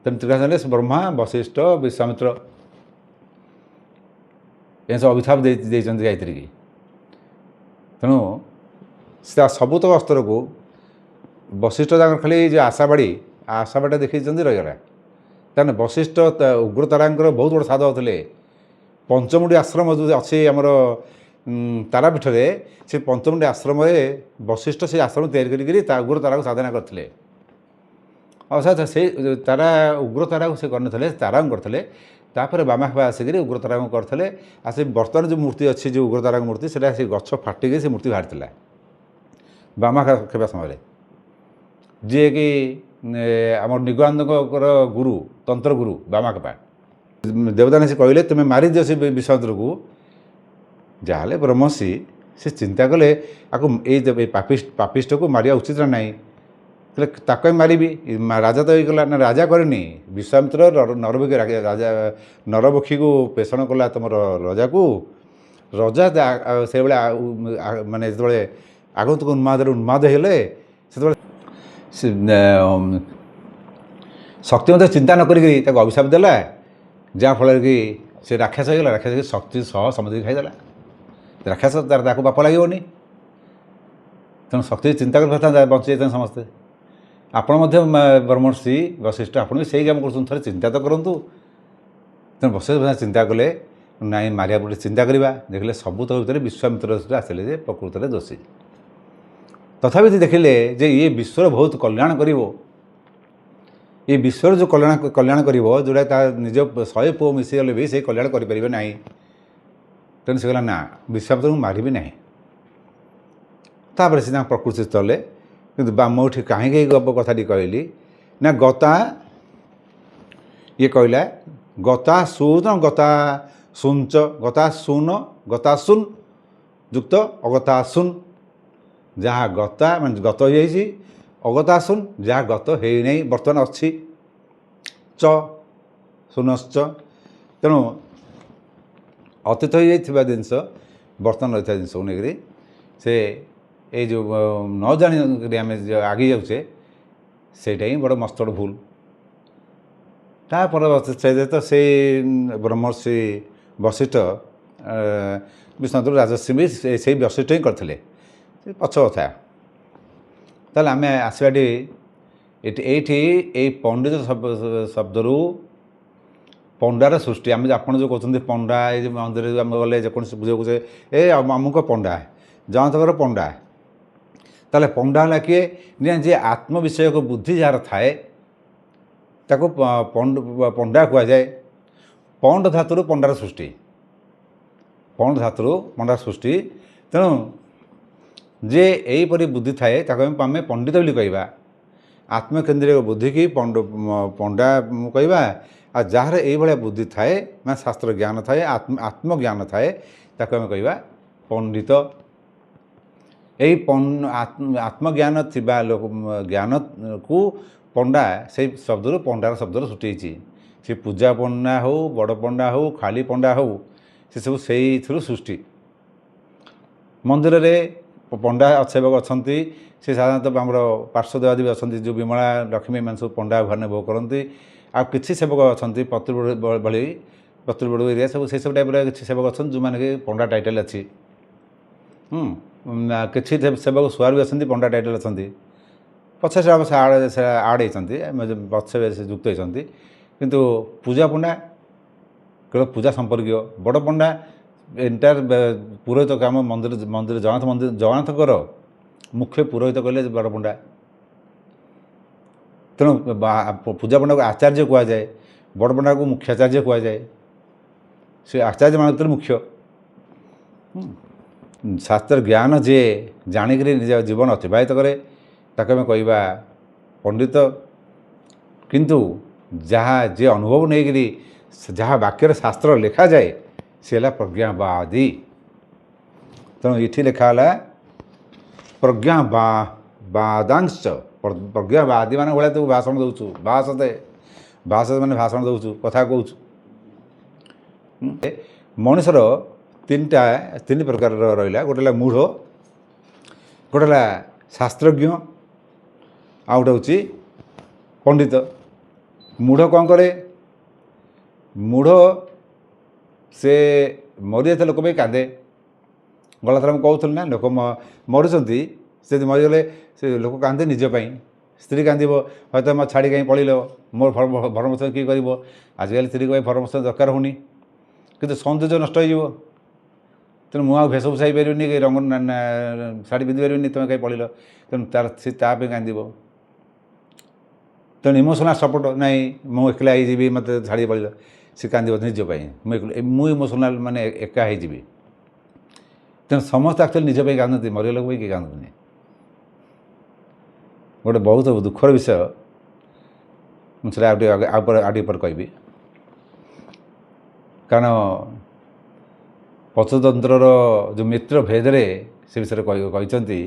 ତେଣୁ ତ୍ରିକାଳ ସନ୍ଧ୍ୟା ବ୍ରହ୍ମା, ବଶିଷ୍ଠ, ବିଶ୍ୱାମିତ୍ର ଏସବୁ ଅଭିଶାପ ଦେଇଛନ୍ତି ଗାୟତ୍ରୀକି। ତେଣୁ ସେ ସବୁତକ ଅସ୍ତ୍ରକୁ ବଶିଷ୍ଠ ତାଙ୍କର ଖାଲି ଯେଉଁ ଆଶାବାଡ଼ି ଦେଖେଇଛନ୍ତି, ରହିଗଲା। ତାହେଲେ ବଶିଷ୍ଠ ଉଗ୍ରତାରାଙ୍କର ବହୁତ ବଡ଼ ସାଧକ ଥିଲେ। ପଞ୍ଚମୁଣ୍ଡି ଆଶ୍ରମ ଯେଉଁ ଅଛି ଆମର ତାରାପୀଠରେ, ସେ ପଞ୍ଚମୁଣ୍ଡି ଆଶ୍ରମରେ ବଶିଷ୍ଠ ସେ ଆଶ୍ରମ ତିଆରି କରିକିରି ଉଗ୍ରତାରାକୁ ସାଧନା କରିଥିଲେ। ଅର୍ଥାତ୍ ସେଇ ଉଗ୍ରତାରାକୁ ସେ କରିନଥିଲେ, ତାରାଙ୍କୁ କରିଥିଲେ। ତାପରେ ବାମାକ୍ଷେପା ଆସିକିରି ଉଗ୍ରତାରାଙ୍କୁ କରିଥିଲେ। ଆଉ ସେ ବର୍ତ୍ତମାନ ଯେଉଁ ମୂର୍ତ୍ତି ଅଛି, ଯେଉଁ ଉଗ୍ରତାରାଙ୍କ ମୂର୍ତ୍ତି, ସେଇଟା ସେ ଗଛ ଫାଟିକି ସେ ମୂର୍ତ୍ତି ବାହାରିଥିଲା ବାମାକ୍ଷେପା ସମୟରେ। ଯିଏକି ଆମର ନିଗମାନଙ୍କର ଗୁରୁ, ତନ୍ତ୍ର ଗୁରୁ ବାମାକ୍ଷେପା। ଦେବଦାନ ସେ କହିଲେ, ତୁମେ ମାରିଦିଅ ସେ ବିଶ୍ୱାମିତ୍ରକୁ। ଯାହାହେଲେ ବ୍ରହ୍ମର୍ଷି, ସେ ଚିନ୍ତା କଲେ ଆକୁ ଏଇ ପାପିଷ୍ଟକୁ ମାରିବା ଉଚିତ ନା ନାହିଁ। ହେଲେ ତାକୁ আমি ମାରିବି, ରାଜା ତ ହେଇଗଲା ନା, ରାଜା କରିନି। ବିଶ୍ୱାମିତ୍ର ନରବକ୍ଷୀକୁ ପେଷଣ କଲା ତୁମର ରଜାକୁ। ରଜା ସେଭଳିଆ ମାନେ ଯେତେବେଳେ ଆଗନ୍ତୁକ ଉନ୍ମାଦ ହେଲେ, ସେତେବେଳେ ଶକ୍ତି ମଧ୍ୟ ଚିନ୍ତା ନ କରିକି ତାକୁ ଅଭିଶାପ ଦେଲା, ଯାହାଫଳରେ କି ସେ ରାକ୍ଷସ ହେଇଗଲା। ରାକ୍ଷସ ହେଇକି ଶକ୍ତି ସହ ସମସ୍ତଙ୍କୁ ଖାଇଦେଲା। ରାକ୍ଷସ ତାକୁ ପାପ ଲାଗିବନି। ତେଣୁ ଶକ୍ତି ଚିନ୍ତା କରିପାରିଥାନ୍ତା, ବଞ୍ଚି ଯାଇଥାନ୍ତେ ସମସ୍ତେ। ଆପଣ ମଧ୍ୟ ବ୍ରହ୍ମର୍ଷି ବଶିଷ୍ଠ, ଆପଣ ବି ସେଇ କାମ କରୁଛନ୍ତି। ଥରେ ଚିନ୍ତା ତ କରନ୍ତୁ। ତେଣୁ ବଶିଷ୍ଠ ଚିନ୍ତା କଲେ, ନାଇଁ ମାରିବା ପରେ ଚିନ୍ତା କରିବା। ଦେଖିଲେ ସବୁତକ ଭିତରେ ବିଶ୍ୱାମିତ୍ର ଆସିଲେ ଯେ ପ୍ରକୃତରେ ଦୋଷୀ। ତଥାପି ଦେଖିଲେ ଯେ ଇଏ ବିଶ୍ୱର ବହୁତ କଲ୍ୟାଣ କରିବ। ଏ ବିଶ୍ୱର ଯେଉଁ କଲ୍ୟାଣ କରିବ, ଯେଉଁଟା ତା ନିଜ 100 ପୁଅ ମିଶିଗଲେ ବି ସେଇ କଲ୍ୟାଣ କରିପାରିବେ ନାହିଁ। ତେଣୁ ସେ କହିଲା, ନା, ବିଶ୍ୱାମିତ୍ରକୁ ମାରିବି ନାହିଁ। ତାପରେ ସେ ତାଙ୍କ ପ୍ରକୃତି ଚଳେ। କିନ୍ତୁ ମୁଁ ଏଠି କାହିଁକି ଏଇ କଥାଟି କହିଲି ନା, ଇଏ କହିଲା ଗତା ଶୂନ ଗତା ଶୁଞ୍ଚ ଗତା ଶୂନ ଗତା ଶୂନ ଯୁକ୍ତ ଅଗତା ଶୂନ। ଯାହା ଗତା ମାନେ ଗତ ହୋଇଯାଇଛି, ଅଗତା ଶୂନ ଯାହା ଗତ ହେଇନାହିଁ, ବର୍ତ୍ତମାନ ଅଛି। ଶୂନଶ୍ଚ। ତେଣୁ ଅତୀତ ହୋଇଯାଇଥିବା ଜିନିଷ ବର୍ତ୍ତମାନ ରହିଥିବା ଜିନିଷକୁ ନେଇକରି ସେ ଏଇ ଯେଉଁ ନ ଜାଣିକରି ଆମେ ଆଗେଇ ଯାଉଛେ ସେଇଟା ହିଁ ବଡ଼ ମସ୍ତ ବଡ଼ ଭୁଲ। ତା ପରବର୍ତ୍ତୀ ଷ୍ଟେଜ୍ରେ ତ ସେଇ ବ୍ରହ୍ମର୍ଷି ବଶିଷ୍ଠ ବିଷ୍ଣୁ ରାଜର୍ଷି ବି ସେଇ ବଶିଷ୍ଠ ହିଁ କରିଥିଲେ, ସେ ପଛ କଥା। ତାହେଲେ ଆମେ ଆସିବାଟି ଏଇଠି ଏଇ ପଣ୍ଡିତ ଶବ୍ଦରୁ ପଣ୍ଡାର ସୃଷ୍ଟି। ଆମେ ଆପଣ ଯେଉଁ କହୁଛନ୍ତି ପଣ୍ଡା, ଏଇ ଯେଉଁ ମନ୍ଦିରରେ ଆମେ ଗଲେ ଯେକୌଣସି ପୂଜାକୁ କହୁଛେ ଏ ଅମୁକ ପଣ୍ଡା, ଜଗନ୍ନାଥଙ୍କର ପଣ୍ଡା। ତାହେଲେ ପଣ୍ଡା ହେଲା କିଏ? ଯିଏ ଆତ୍ମବିଷୟକ ବୁଦ୍ଧି ଯାହାର ଥାଏ ତାକୁ ପଣ୍ଡା କୁହାଯାଏ। ପଣ୍ଡ ଧାତୁରୁ ପଣ୍ଡାର ସୃଷ୍ଟି, ପଣ୍ଡ ଧାତୁରୁ ପଣ୍ଡାର ସୃଷ୍ଟି। ତେଣୁ ଯେ ଏହିପରି ବୁଦ୍ଧି ଥାଏ ତାକୁ ଆମେ ପଣ୍ଡିତ ବୋଲି କହିବା। ଆତ୍ମକେନ୍ଦ୍ରିକ ବୁଦ୍ଧିକି ପଣ୍ଡା କହିବା। ଆଉ ଯାହାର ଏଇଭଳିଆ ବୁଦ୍ଧି ଥାଏ, ମାନେ ଶାସ୍ତ୍ର ଜ୍ଞାନ ଥାଏ, ଆତ୍ମଜ୍ଞାନ ଥାଏ, ତାକୁ ଆମେ କହିବା ପଣ୍ଡିତ। ଏଇ ଆତ୍ମଜ୍ଞାନ ଥିବା ଜ୍ଞାନକୁ ପଣ୍ଡା, ସେଇ ଶବ୍ଦରୁ ପଣ୍ଡାର ଶବ୍ଦରୁ ସୃଷ୍ଟି ହେଇଛି। ସେ ପୂଜା ପଣ୍ଡା ହେଉ, ବଡ଼ ପଣ୍ଡା ହେଉ, ଖାଲି ପଣ୍ଡା ହେଉ, ସେସବୁ ସେଇଥିରୁ ସୃଷ୍ଟି। ମନ୍ଦିରରେ ପଣ୍ଡା ସେବକ ଅଛନ୍ତି, ସେ ସାଧାରଣତଃ ଆମର ପାର୍ଶ୍ୱଦେବାଦେବୀ ଅଛନ୍ତି, ଯେଉଁ ବିମଳା ଲକ୍ଷ୍ମୀ, ଏମାନେ ସବୁ ପଣ୍ଡା ଭାବରେ ଭୋଗ କରନ୍ତି। ଆଉ କିଛି ସେବକ ଅଛନ୍ତି ପତ୍ରବଡ଼ୁ ଏରିଆ ସବୁ ସେସବୁ ଟାଇପ୍ର କିଛି ସେବକ ଅଛନ୍ତି ଯେଉଁମାନେ କି ପଣ୍ଡା ଟାଇଟଲ୍ ଅଛି। କିଛି ସେବକ ସୁଆର ବି ଅଛନ୍ତି, ପଣ୍ଡା ଟାଇଟଲ୍ ଅଛନ୍ତି। ପଛେ ସେ ଅବଶ୍ୟ ଆଡ଼ ହେଇଛନ୍ତି, ପଛେ ସେ ଯୁକ୍ତ ହେଇଛନ୍ତି। କିନ୍ତୁ ପୂଜା ପଣ୍ଡା କେବଳ ପୂଜା ସମ୍ପର୍କୀୟ। ବଡ଼ ପଣ୍ଡା ଏଣ୍ଟାୟାର ପୁରୋହିତ କାମ ମନ୍ଦିର ଜଗନ୍ନାଥଙ୍କର ମୁଖ୍ୟ ପୁରୋହିତ କହିଲେ ବଡ଼ ପଣ୍ଡା। ତେଣୁ ପୂଜା ପଣ୍ଡାକୁ ଆଚାର୍ଯ୍ୟ କୁହାଯାଏ, ବଡ଼ ପଣ୍ଡାକୁ ମୁଖ୍ୟାଚାର୍ଯ୍ୟ କୁହାଯାଏ। ସେ ଆଚାର୍ଯ୍ୟମାନଙ୍କ ଭିତରେ ମୁଖ୍ୟ। ଶାସ୍ତ୍ର ଜ୍ଞାନ ଯିଏ ଜାଣିକରି ନିଜ ଜୀବନ ଅତିବାହିତ କରେ ତାକୁ ଆମେ କହିବା ପଣ୍ଡିତ। କିନ୍ତୁ ଯିଏ ଅନୁଭବ ନେଇକରି ଯାହା ବାକ୍ୟରେ ଶାସ୍ତ୍ର ଲେଖାଯାଏ ସେ ହେଲା ପ୍ରଜ୍ଞାବାଦୀ। ତେଣୁ ଏଠି ଲେଖା ହେଲା ପ୍ରଜ୍ଞାବାଦାଂଶ। ପ୍ରଜ୍ଞାବାଦୀ ମାନେ ଭଳିଆ ତୁ ଭାଷଣ ଦେଉଛୁ, ଭାଷତେ ମାନେ ଭାଷଣ ଦେଉଛୁ, କଥା କହୁଛୁ। ମଣିଷର ତିନି ପ୍ରକାରର ରହିଲା। ଗୋଟେ ହେଲା ମୂଢ଼, ଗୋଟେ ହେଲା ଶାସ୍ତ୍ରଜ୍ଞ, ଆଉ ଗୋଟେ ହେଉଛି ପଣ୍ଡିତ। ମୂଢ଼ କ'ଣ କରେ? ମୂଢ଼ ସେ ମରିଯାଇଥିବା ଲୋକ ପାଇଁ କାନ୍ଦେ। ଗଲା ଥର ମୁଁ କହୁଥିଲି ନା, ଲୋକ ମରୁଛନ୍ତି, ସେ ମରିଗଲେ ସେ ଲୋକ କାନ୍ଦେ ନିଜ ପାଇଁ। ସ୍ତ୍ରୀ କାନ୍ଦିବ, ହয়তো ମୋ ଛାଡ଼ି କାହିଁ ପଳେଇଲ, ମୋର ଭରଣପୋଷଣ କିଏ କରିବ? ଆଜିକାଲି ସ୍ତ୍ରୀଙ୍କ ପାଇଁ ଭରଣପୋଷଣ ଦରକାର ହେଉନି, କିନ୍ତୁ ସୌନ୍ଦର୍ଯ୍ୟ ନଷ୍ଟ ହୋଇଯିବ। ତେଣୁ ମୁଁ ଆଉ ଭେଷଭୂଷା ହେଇପାରିବିନି, ରଙ୍ଗ ଶାଢ଼ୀ ପିନ୍ଧି ପାରିବିନି, ତୁମେ କାହିଁ ପଳେଇଲ। ତେଣୁ ସେ ତା ପାଇଁ କାନ୍ଦିବ। ତେଣୁ ଇମୋସନାଲ୍ ସପୋର୍ଟ ନାହିଁ, ମୁଁ ଏକଲା ହେଇଯିବି, ମୋତେ ଛାଡ଼ି ପଳେଇଲ, ସେ କାନ୍ଦିବ ନିଜ ପାଇଁ। ମୁଁ ଇମୋସନାଲ୍ ମାନେ ଏକା ହେଇଯିବି। ତେଣୁ ସମସ୍ତେ ଆକ୍ଚୁଆଲି ନିଜ ପାଇଁ କାନ୍ଦନ୍ତି, ମରିଗଲା ଲୋକ ପାଇଁ କିଏ କାନ୍ଦନ୍ତିନି। ଗୋଟେ ବହୁତ ଦୁଃଖର ବିଷୟ, ମୁଁ ସେଟା ଆଉ ଟିକେ ପରେ କହିବି। କାରଣ ପଞ୍ଚତନ୍ତ୍ରର ଯେଉଁ ମିତ୍ର ଭେଦରେ ସେ ବିଷୟରେ କହିଛନ୍ତି।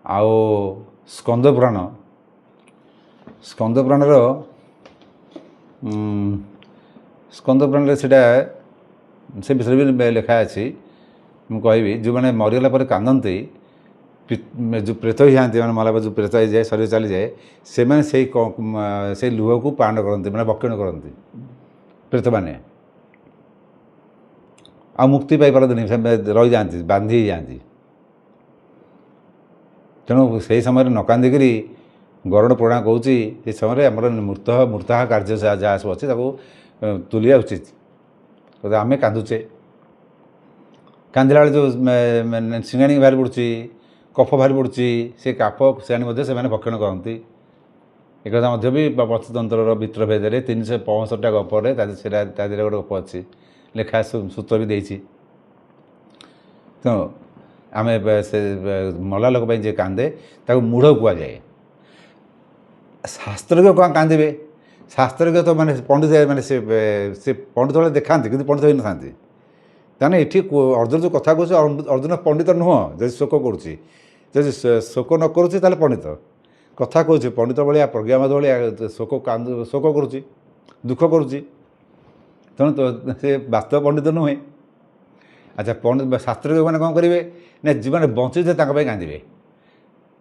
ଆଉ ସ୍କନ୍ଦପୁରାଣରେ ସେଇଟା ସେ ବିଷୟରେ ବି ଲେଖା ଅଛି। ମୁଁ କହିବି, ଯେଉଁମାନେ ମରିଗଲା ପରେ କାନ୍ଦନ୍ତି, ଯେଉଁ ପ୍ରେତ ହେଇଯାଆନ୍ତି, ମାନେ ମଲା ପରେ ଯେଉଁ ପ୍ରେତ ହେଇଯାଏ, ଶରୀର ଚାଲିଯାଏ, ସେମାନେ ସେଇ ଲୁହକୁ ପାନ କରନ୍ତି, ମାନେ ଭକ୍ଷଣ କରନ୍ତି ପ୍ରେତମାନେ। ଆଉ ମୁକ୍ତି ପାଇପାରନ୍ତିନି, ରହିଯାଆନ୍ତି, ବାନ୍ଧି ହେଇଯାଆନ୍ତି। ତେଣୁ ସେହି ସମୟରେ ନ କାନ୍ଦିକିରି ଗରୁଡ଼ ପୁରାଣ କହୁଛି, ସେ ସମୟରେ ଆମର ମୂର୍ତ୍ତାହ କାର୍ଯ୍ୟ ଯାହା ସବୁ ଅଛି ତାକୁ ତୁଲିବା ଉଚିତ। ଆମେ କାନ୍ଦୁଛେ, କାନ୍ଦିଲା ବେଳେ ଯେଉଁ ଶିଙ୍ଗାଣି ବାହାରି ପଡ଼ୁଛି, କଫ ବାହାରି ପଡ଼ୁଛି, ସେ କଫ ଶିଙ୍ଗାଣି ମଧ୍ୟ ସେମାନେ ଭକ୍ଷଣ କରନ୍ତି। ଏକଥା ମଧ୍ୟ ବି ପଞ୍ଚତନ୍ତ୍ରର ମିତ୍ରଭେଦରେ 365ଟା ଗପରେ ତା ଦେହରେ ଗୋଟେ ଗପ ଅଛି, ଲେଖା ସୂତ୍ର ବି ଦେଇଛି। ତେଣୁ ଆମେ ସେ ମଲା ଲୋକ ପାଇଁ ଯିଏ କାନ୍ଦେ ତାକୁ ମୂଢ଼ କୁହାଯାଏ। ଶାସ୍ତ୍ରଜ୍ଞ କ'ଣ କାନ୍ଦିବେ? ଶାସ୍ତ୍ରଜ୍ଞ ତ ମାନେ ପଣ୍ଡିତ, ମାନେ ସେ ପଣ୍ଡିତ ଭଳିଆ ଦେଖାନ୍ତି କିନ୍ତୁ ପଣ୍ଡିତ ହୋଇନଥାନ୍ତି। ତାହେଲେ ଏଠି ଅର୍ଜୁନ ଯେଉଁ କଥା କହୁଛି, ଅର୍ଜୁନ ପଣ୍ଡିତ ନୁହଁ ଯଦି ଶୋକ କରୁଛି। ଯଦି ଶୋକ ନ କରୁଛି ତାହେଲେ ପଣ୍ଡିତ। କଥା କହୁଛି ପଣ୍ଡିତ ଭଳିଆ, ପ୍ରଜ୍ଞାବାଦ ଭଳିଆ ଶୋକ କରୁଛି। ଦୁଃଖ କରୁଛି। ତେଣୁ ସେ ବାସ୍ତବ ପଣ୍ଡିତ ନୁହେଁ। ଆଚ୍ଛା ଶାସ୍ତ୍ରରେ ଯେଉଁମାନେ କ'ଣ କରିବେ ନା ଯେଉଁମାନେ ବଞ୍ଚିଥିବେ ତାଙ୍କ ପାଇଁ କାନ୍ଦିବେ।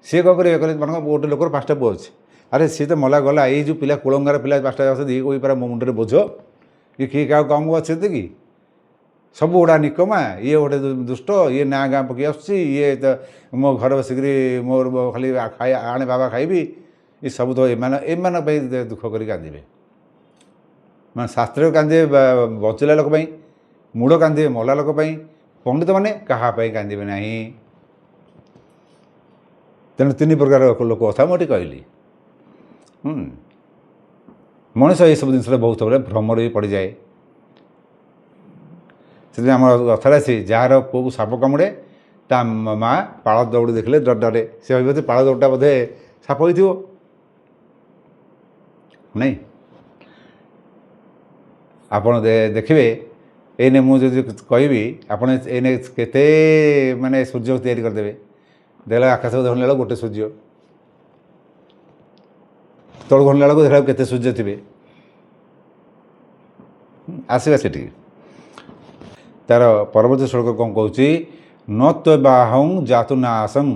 ସିଏ କ'ଣ କରିବେ କହିଲେ ମନେ ଗୋଟେ ଲୋକର 5ଟା ପୁଅ ଅଛି, ଆରେ ସିଏ ତ ମଲା ଗଲା, ଏଇ ଯେଉଁ ପିଲା କୁଳଙ୍ଗାର ପିଲା 5ଟା ଅଛନ୍ତି ଇଏ ପରା ମୋ ମୁଣ୍ଡରେ ବୋଝ, ଇଏ କିଏ କାହାକୁ କମ୍ ଅଛନ୍ତି କି, ସବୁ ଗୁଡ଼ା ନିକମା, ଇଏ ଗୋଟେ ଦୁଷ୍ଟ, ଇଏ ନାଁ ଗାଁ ପକାଇ ଆସୁଛି, ଇଏ ତ ମୋ ଘରେ ବସିକିରି ମୋର ଖାଲି ଆଣେ ବାବା ଖାଇବି, ଏ ସବୁ ତ ଏମାନଙ୍କ ପାଇଁ ଦୁଃଖ କରି କାନ୍ଦିବେ। ମାନେ ଶାସ୍ତ୍ରରେ କାନ୍ଦିବେ ବଞ୍ଚିଲା ଲୋକ ପାଇଁ, ମୂଳ କାନ୍ଦିବେ ମଲା ଲୋକ ପାଇଁ, ପଣ୍ଡିତମାନେ କାହା ପାଇଁ କାନ୍ଦିବେ ନାହିଁ। ତେଣୁ 3 ପ୍ରକାର ଲୋକ କଥା ମୁଁ ଏଠି କହିଲି। ମଣିଷ ଏସବୁ ଜିନିଷରେ ବହୁତ ବେଳେ ଭ୍ରମରେ ବି ପଡ଼ିଯାଏ। ସେଥିପାଇଁ ଆମର କଥାରେ ଅଛି, ଯାହାର ପୁଅକୁ ସାପ କାମୁଡ଼େ ତା ମା ପାଳ ଦୌଡ଼ି ଦେଖିଲେ ଡରେ। ସେ ଭାବିବ ଯେ ପାଳ ଦୌଡ଼ିଟା ବୋଧେ ସାପ ହୋଇଥିବ, ନାଇଁ? ଆପଣ ଦେଖିବେ ଏଇନେ ମୁଁ ଯଦି କହିବି ଆପଣ ଏଇନେ କେତେ ମାନେ ସୂର୍ଯ୍ୟ ତିଆରି କରିଦେବେ, ଦେଖିଲା ଆକାଶକୁ ଧରିଲା ବେଳକୁ ଗୋଟେ ସୂର୍ଯ୍ୟ, ତଳକୁ ଧରିଲା ବେଳକୁ ଦେଖିଲା କେତେ ସୂର୍ଯ୍ୟ ଥିବେ। ଆସିବା ସେଠିକି। ତାର ପରବର୍ତ୍ତୀ ଶ୍ଲୋକ କ'ଣ କହୁଛି, ନ ତ୍ୱବାହଂ ଜାତୁ ନାଶଂ,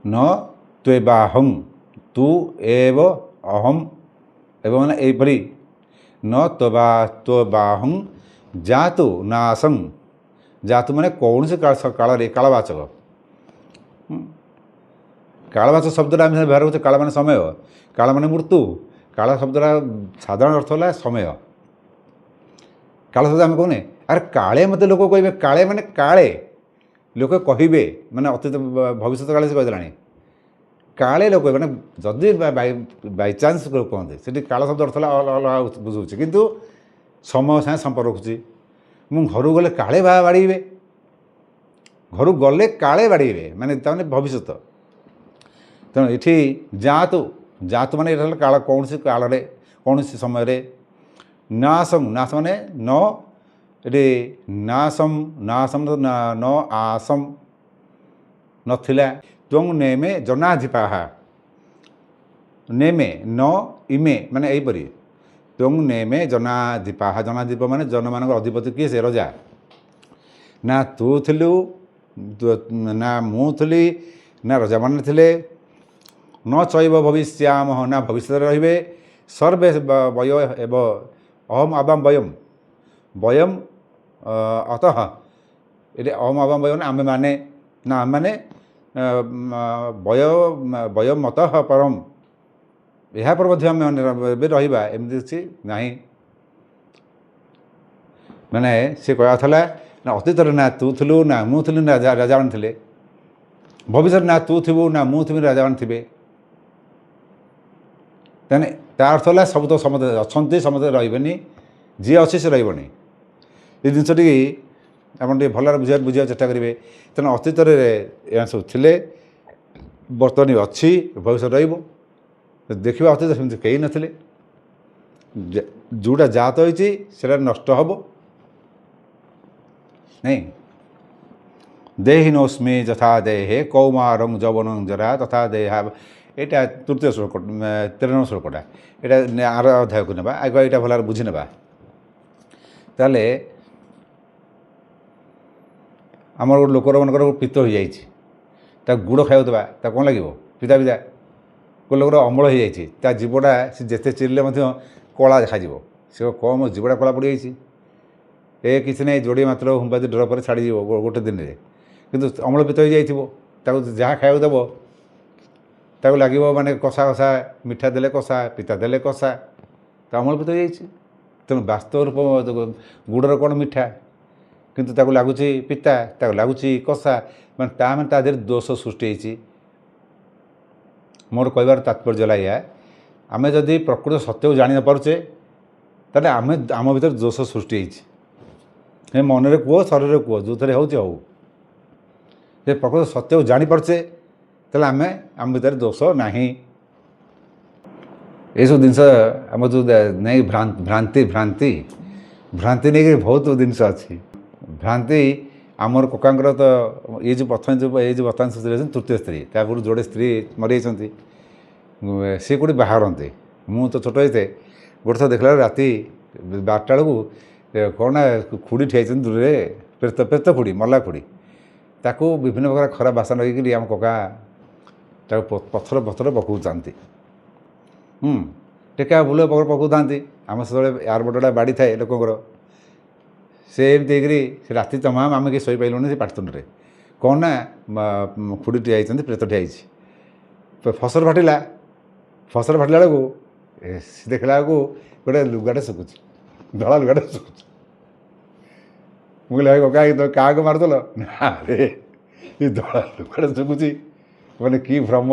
ନ ତ୍ୱବାହଂ ତୁ ଏବ ଅହମ୍, ଏବଂ ମାନେ ଏଇପରି ନ ତ୍ୱବାହଂ ଜାତୁ ନାଶଂ, ଜାତୁ ମାନେ କୌଣସି କାଳରେ, କାଳବାଚକ। କାଳବାଚକ ଶବ୍ଦଟା ଆମେ ବ୍ୟବହାର କରୁଛେ, କାଳ ମାନେ ସମୟ, କାଳ ମାନେ ମୃତ୍ୟୁ। କାଳ ଶବ୍ଦଟା ସାଧାରଣ ଅର୍ଥ ହେଲା ସମୟ। କାଳ ଶବ୍ଦ ଆମେ କହୁନେ, ଆରେ କାଳେ ମୋତେ ଲୋକ କହିବେ, କାଳେ ମାନେ କାଳେ ଲୋକ କହିବେ, ମାନେ ଅତୀତ ଭବିଷ୍ୟତ କାଳେ ସେ କହିଦେଲାଣି। କାଳେ ଲୋକ ମାନେ ଯଦି ବାଇଚାନ୍ସ କୁହନ୍ତି, ସେଠି କାଳ ଶବ୍ଦ ଅର୍ଥ ହେଲା ଅଲଗା ବୁଝଉଛି, କିନ୍ତୁ ସମୟ ସାଙ୍ଗେ ସମ୍ପର୍କ ରଖୁଛି। ମୁଁ ଘରକୁ ଗଲେ କାଳେ ବାଡ଼େଇବେ, ଘରକୁ ଗଲେ କାଳେ ବାଡ଼େଇବେ, ମାନେ ତାମାନେ ଭବିଷ୍ୟତ। ତେଣୁ ଏଠି ଜାତୁ, ଜାତୁ ମାନେ ଏଇଟା ହେଲା କାଳ, କୌଣସି କାଳରେ କୌଣସି ସମୟରେ। ନାଶଂ, ନାଶ ମାନେ ନ, ଏଠି ନାଶଂ, ନାଶଂ ନ ଆସଂ ନଥିଲା। ତ୍ୱଂ ନେମେ ଜନାଧିପାହା, ନେମେ ନ ଇମେ ମାନେ ଏଇପରି। ତ୍ୱଂ ନେମେ ଜନାଧିପାହା, ଜନାଧିପ ମାନେ ଜନମାନଙ୍କର ଅଧିପତି କିଏ, ସେ ରଜା। ନା ତୁ ଥିଲୁ, ନା ମୁଁ ଥିଲି, ନା ରଜାମାନେ ଥିଲେ। ନ ଚୈବ ଭବିଷ୍ୟାମଃ, ନା ଭବିଷ୍ୟତରେ ରହିବେ। ସର୍ବେ ବୟ ଏବ ଅହମ୍ ଆବାମ୍ ବୟମ୍, ବୟମ୍ ଅତଃ, ଏଠି ଅହମ୍ ଆବାମ୍ ବୟମ୍ ଆମେ ମାନେ, ନା ଆମେ ମାନେ ବୟମ୍ ଅତଃ ପରମ୍, ଏହାପରେ ମଧ୍ୟ ଆମେ ଏବେ ରହିବା, ଏମିତି କିଛି ନାହିଁ। ମାନେ ସେ କହିବା କଥା ହେଲା, ନା ଅତୀତରେ ନା ତୁ ଥିଲୁ, ନା ମୁଁ ଥିଲି, ନା ରାଜାମାନେ ଥିଲେ। ଭବିଷ୍ୟତରେ ନା ତୁ ଥିବୁ, ନା ମୁଁ ଥିବି, ରାଜାମାନେ ଥିବେ। ତାହେଲେ ତା ଅର୍ଥ ହେଲା ସବୁ ତ ସମସ୍ତେ ଅଛନ୍ତି, ସମସ୍ତେ ରହିବେନି, ଯିଏ ଅଛି ସେ ରହିବନି। ଏ ଜିନିଷଟି ଆପଣ ଟିକେ ଭଲରେ ବୁଝିବାକୁ ଚେଷ୍ଟା କରିବେ। ତେଣୁ ଅତୀତରେ ଏହା ସବୁ ଥିଲେ, ବର୍ତ୍ତମାନ ଅଛି, ଭବିଷ୍ୟତ ରହିବ। ଦେଖିବା ଅତୀତ ସେମିତି କେହି ନଥିଲେ। ଯେଉଁଟା ଜାତ ହୋଇଛି ସେଇଟା ନଷ୍ଟ ହେବ, ନାଇଁ? ଦେହିନୋସ୍ମି ଯଥା ଦେହେ କୌମାରଂ ଯୌବନଂ ଜରା ତଥା ଦେହା, ଏଇଟା ତୃତୀୟ ଶ୍ଲୋକ, 13 ଶ୍ଲୋକଟା। ଏଇଟା ଆର ଅଧ୍ୟାୟକୁ ନେବା, ଆଗ ଏଇଟା ଭଲରେ ବୁଝି ନେବା। ତାହେଲେ ଆମର ଗୋଟେ ଲୋକର ମନେକର ପିତ୍ତ ହୋଇଯାଇଛି, ତାକୁ ଗୁଡ଼ ଖାଇବାକୁ ଦେବା, ତାକୁ କ'ଣ ଲାଗିବ? ପିତା ପିତା। ଗୋଟେ ଲୋକର ଅମ୍ଳ ହୋଇଯାଇଛି, ତା ଜୀବଟା ସେ ଯେତେ ଚିରିଲେ ମଧ୍ୟ କଳା ଦେଖାଯିବ। ସେ କମ୍ ଜୀବଟା କଳା ପଡ଼ିଯାଇଛି, ଏ କିଛି ନାହିଁ, ଯୋଡ଼ିଏ ମାତ୍ର ହୋମିଓପାଥି ଡ୍ରପରେ ଛାଡ଼ିଯିବ ଗୋଟେ ଦିନରେ। କିନ୍ତୁ ଅମ୍ଳପିତ ହୋଇଯାଇଥିବ, ତାକୁ ଯାହା ଖାଇବାକୁ ଦେବ ତାକୁ ଲାଗିବ ମାନେ କଷା କଷା, ମିଠା ଦେଲେ କଷା, ପିତା ଦେଲେ କଷା, ତା ଅମ୍ଳପିତ ହୋଇଯାଇଛି। ତେଣୁ ବାସ୍ତବ ରୂପ ଗୁଡ଼ର କ'ଣ ମିଠା, କିନ୍ତୁ ତାକୁ ଲାଗୁଛି ପିତା, ତାକୁ ଲାଗୁଛି କଷା, ମାନେ ତା ଦେହରେ ଦୋଷ ସୃଷ୍ଟି ହେଇଛି। ମୋର କହିବାର ତାତ୍ପର୍ଯ୍ୟ ହେଲା ଏଇଆ, ଆମେ ଯଦି ପ୍ରକୃତ ସତ୍ୟକୁ ଜାଣି ନପାରୁଛେ ତାହେଲେ ଆମ ଭିତରେ ଦୋଷ ସୃଷ୍ଟି ହେଇଛି। ଏ ମନରେ କୁହ, ଶରୀରରେ କୁହ, ଯେଉଁଥିରେ ହେଉଛି ହଉ। ଯେ ପ୍ରକୃତ ସତ୍ୟକୁ ଜାଣିପାରୁଛେ ତାହେଲେ ଆମ ଭିତରେ ଦୋଷ ନାହିଁ। ଏସବୁ ଜିନିଷ ଆମର ଯେଉଁ ନେଇ ଭ୍ରାନ୍ତି ଭ୍ରାନ୍ତି ଭ୍ରାନ୍ତି ନେଇକି ବହୁତ ଜିନିଷ ଅଛି। ଭ୍ରାନ୍ତି ଆମର କକାଙ୍କର ତ ଏଇ ଯେଉଁ ପ୍ରଥମେ ଏଇ ଯେଉଁ ବର୍ତ୍ତମାନ ସ୍ତ୍ରୀ ଅଛନ୍ତି ତୃତୀୟ ସ୍ତ୍ରୀ, ତା ପୂର୍ବରୁ ଯୋଡ଼େ ସ୍ତ୍ରୀ ମରିଯାଇଛନ୍ତି। ସେ କେଉଁଠି ବାହାରନ୍ତି। ମୁଁ ତ ଛୋଟ ହେଇଥାଏ, ଗୋଟେ ଥର ଦେଖିଲା ବେଳକୁ ରାତି 12ଟା ବେଳକୁ କ'ଣ ନା ଖୁଡ଼ି ଠିଆ ହେଇଛନ୍ତି ଦୂରରେ, ପ୍ରେତ ଖୁଡ଼ି, ମଲା ଖୁଡ଼ି। ତାକୁ ବିଭିନ୍ନ ପ୍ରକାର ଖରାପ ଭାଷା ଲଗେଇକିରି ଆମ କକା ତାକୁ ପଥର ପକାଉଥାନ୍ତି। ଟେକା ବୁଲ ପକାଉଥାନ୍ତି। ଆମ ସେତେବେଳେ ୟାର ବଡ଼ଟା ବାଡ଼ି ଥାଏ ଲୋକଙ୍କର। ସେ ଏମିତି ହେଇକିରି ସେ ରାତି ତମାମ ଆମେ କେହି ଶୋଇପାରିଲୁନି ସେ ପାଟିତୁଣ୍ଡରେ। କ'ଣ ନା ଖୁଡ଼ି ଠିଆ ହେଇଛନ୍ତି, ପ୍ରେତ ଠିଆ ହେଇଛି। ଫସଲ ଫାଟିଲା ବେଳକୁ ଦେଖିଲା ବେଳକୁ ଗୋଟେ ଲୁଗାଟେ ଶୁଖୁଛି, ଧଳା ଲୁଗାଟେ ଶୁଖୁଛି। ମୁଁ କହିଲି କକା କାହାକୁ ମାରୁଥିଲ? ଆରେ ଏ ଧଳା ଲୁଗାଟେ ଶୁଖୁଛି, ମାନେ କି ଭ୍ରମ।